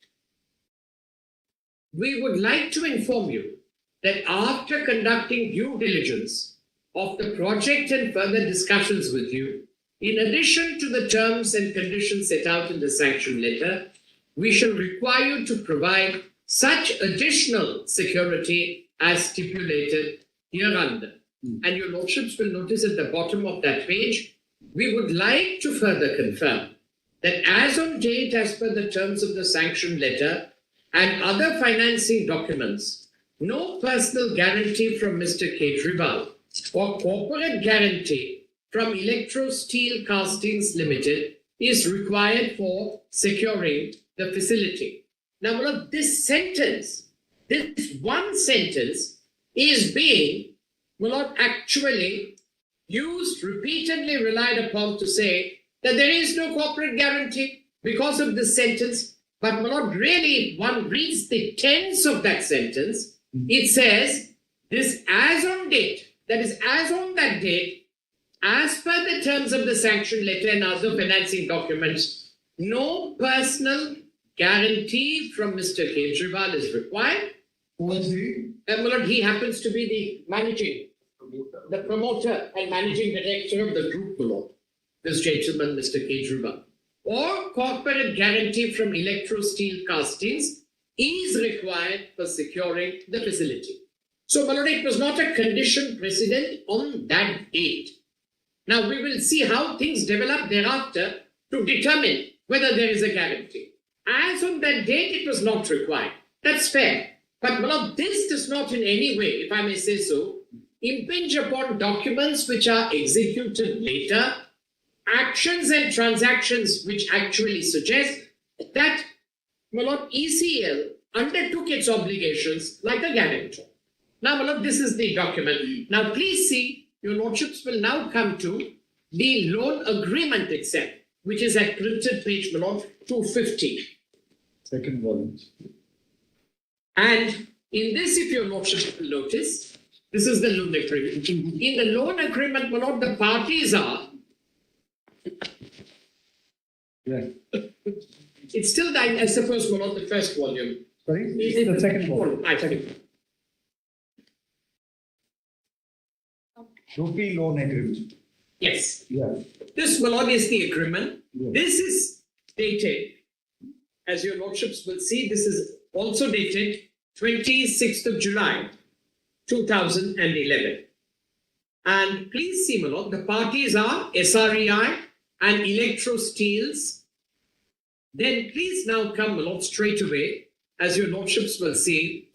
we would like to inform you that after conducting due diligence of the project and further discussions with you, in addition to the terms and conditions set out in the sanction letter, we shall require you to provide such additional security as stipulated hereunder. And your lordships will notice at the bottom of that page, we would like to further confirm that as on date, as per the terms of the sanction letter and other financing documents, no personal guarantee from Mr. Kejriwal or corporate guarantee from Electro Steel Castings Limited is required for securing the facility. Now, look, this sentence, this one sentence is being, well, actually used, repeatedly relied upon to say that there is no corporate guarantee because of this sentence. But, my lord, really, if one reads the tense of that sentence, it says, this as on date, that is, as on that date, as per the terms of the sanction letter and other financing documents, no personal guarantee from Mr. Kejriwal is required. Who is he? My lord, he happens to be the promoter and managing director of the group, my lord. This gentleman, Mr. Kejriwal. Or corporate guarantee from Electro Steel Castings is required for securing the facility. So, my lord, it was not a condition precedent on that date. Now, we will see how things develop thereafter to determine whether there is a guarantee. As on that date, it was not required. That's fair. But, my lord, this does not in any way, if I may say so, impinge upon documents which are executed later, actions and transactions which actually suggest that, my lord, ECL undertook its obligations like a guarantor. Now, my lord, this is the document. Now, please see, your lordships will now come to the loan agreement itself, which is at printed page, my lord, 250. Second volume. And in this, if your lordship will notice, this is the loan agreement. In the loan agreement, my lord, the parties are. Yeah. It's still, I suppose, my lord, the first volume. Sorry? It's the second volume. I think. Rupee loan agreement. Yes. Yeah. This, my lord, is the agreement. Yeah. This is dated, as your lordships will see, this is also dated 26th of July, 2011. And please see, my lord, the parties are SREI and Electro Steels. Then please now come, my lord, straight away, as your lordships will see,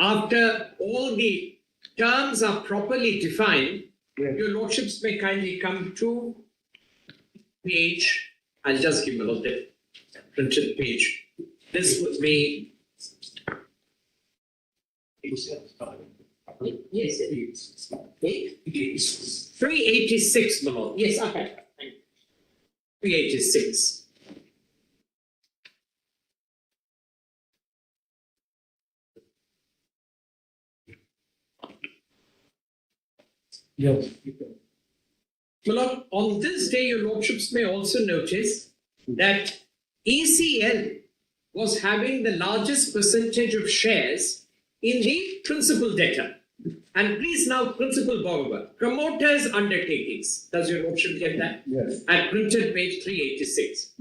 after all the terms are properly defined, your lordships may kindly come to page, I'll just give my lord the printed page. This would be, yes, 386, my lord. Yes, okay. 386. Yes. My lord, on this day, your lordships may also notice that ECL was having the largest percentage of shares in the principal debtor. And please now, principal borrower, promoters' undertakings. Does your lordship get that? Yes. At printed page 386.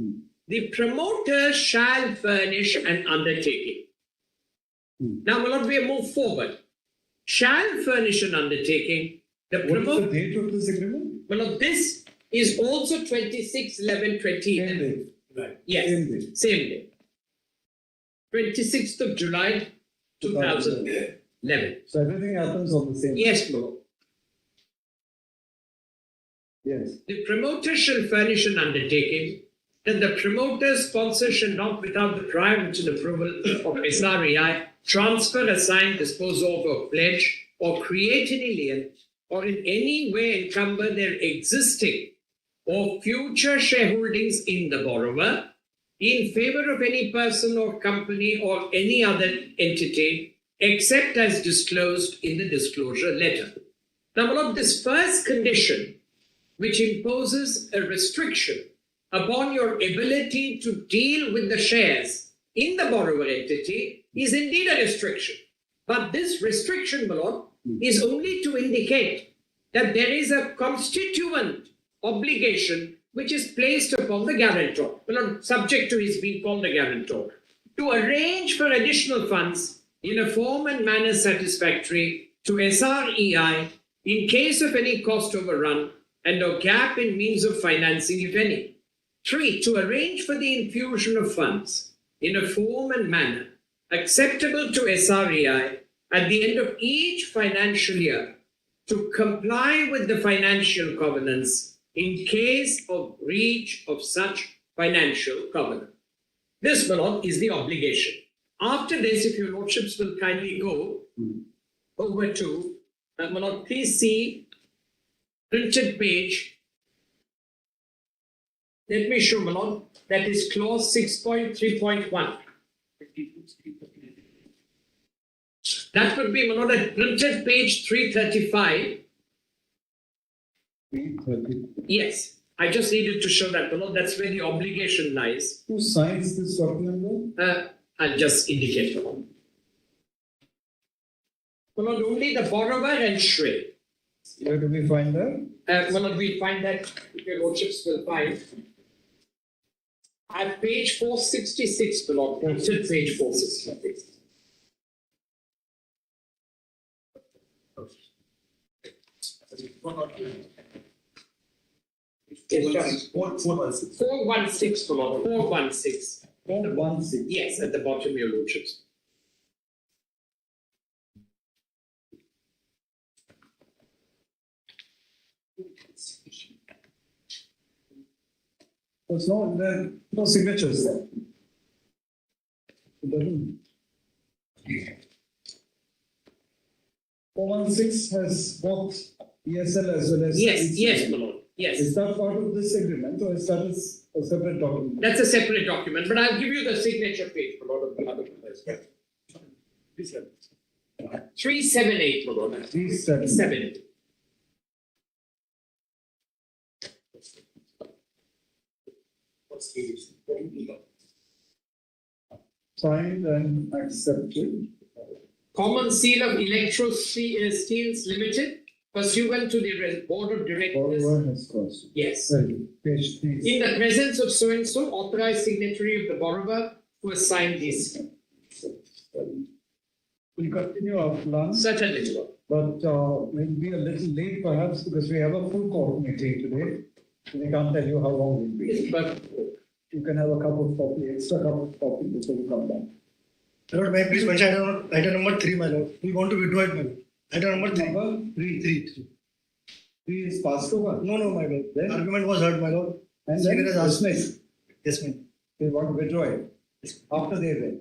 The promoter shall furnish an undertaking. Now, my lord, we move forward. Shall furnish an undertaking The What's the promoter, date of this agreement? well, this is also 26/11/20. Right. Yes, same day. 26th of July 2011. So everything happens on the same. Yes, Lord. Yes. The promoter shall furnish an undertaking that the promoter's sponsor shall not, without the prior written approval of SREI, transfer, assign, dispose of, or pledge, or create an alien, or in any way encumber their existing or future shareholdings in the borrower in favor of any person or company or any other entity, except as disclosed in the disclosure letter. Now, my lord, this first condition, which imposes a restriction upon your ability to deal with the shares in the borrower entity, is indeed a restriction. But this restriction, my lord, is only to indicate that there is a constituent obligation which is placed upon the guarantor, well, not subject to his being called a guarantor, to arrange for additional funds in a form and manner satisfactory to SREI in case of any cost overrun and or gap in means of financing, if any. 3, to arrange for the infusion of funds in a form and manner acceptable to SREI at the end of each financial year to comply with the financial covenants in case of breach of such financial covenant. This, my lord, is the obligation. After this, if your lordships will kindly go over to, my lord, please see printed page. Let me show, my lord, that is clause 6.3.1. That would be, my lord, at printed page 335. 330. Yes, I just needed to show that, my lord, that's where the obligation lies. Who signs this document though? I'll just indicate, my lord. My lord, only the borrower and Shri. Where do we find that? My lord, we'll find that, your lordships will find. At page 466, my lord, printed page 466. It's just 416, my lord, 416. 416. Yes, at the bottom, your lordships. There's no signatures there. It doesn't. 416 has both ESL as well as. Yes, my lord. Yes. Is that part of this agreement or is that a separate document? That's a separate document, but I'll give you the signature page, my lord, of the other members. 378, my lord. 378. Signed and accepted. Common seal of Electro Steels Limited, pursuant to the Board of Directors. Borrower has crossed. Yes. Page 3. In the presence of so and so, authorized signatory of the borrower who has signed this. We'll continue our plan. Certainly. But we'll be a little late perhaps because we have a full court meeting today. We can't tell you how long we'll be. But you can have a cup of coffee, extra cup of coffee before you come back. My lord, may I please mention item number 3, my lord. We want to withdraw it, my lord. Item number 3. Number 3. 3 is passed over. No, my lord. Then? Argument was heard, my lord. And Speaker then has asked me. dismissed. Yes, ma'am. They want to withdraw it. After they read.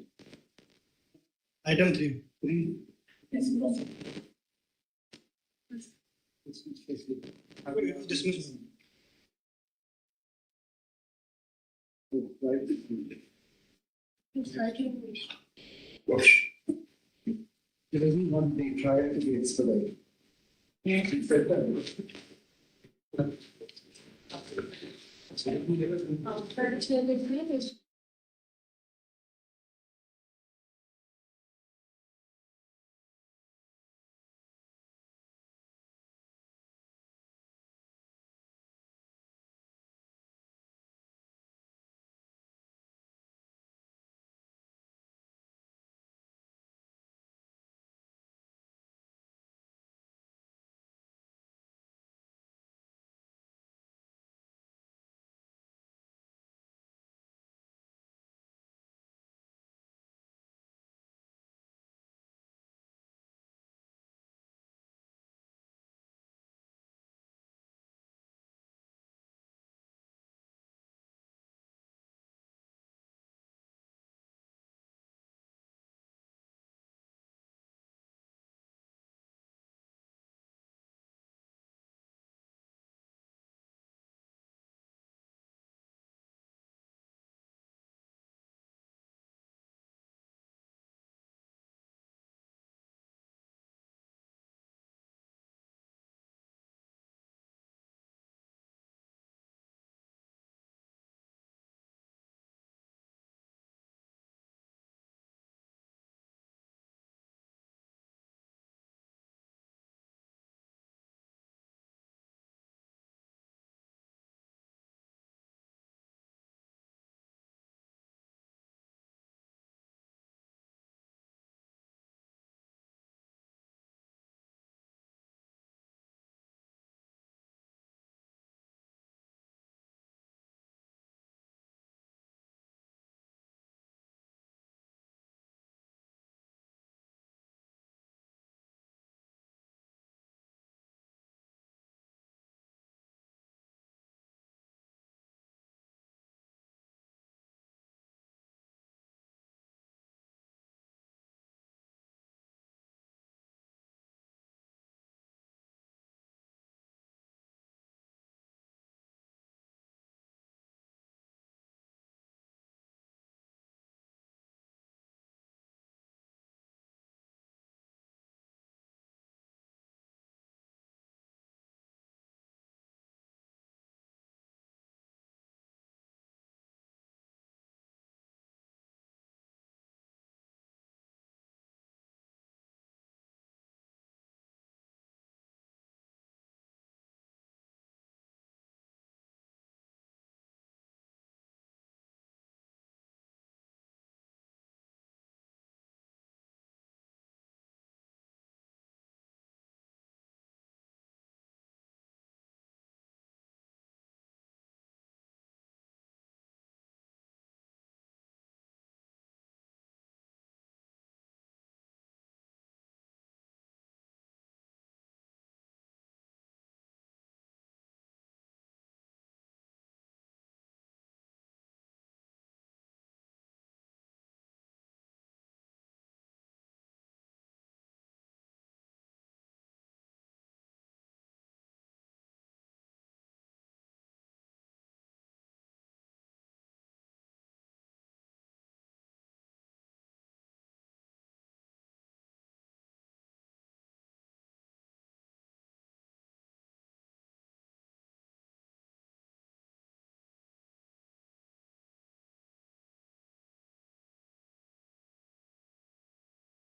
Item 3. 3. Dismiss. Right. He doesn't want the trial to be expedited. But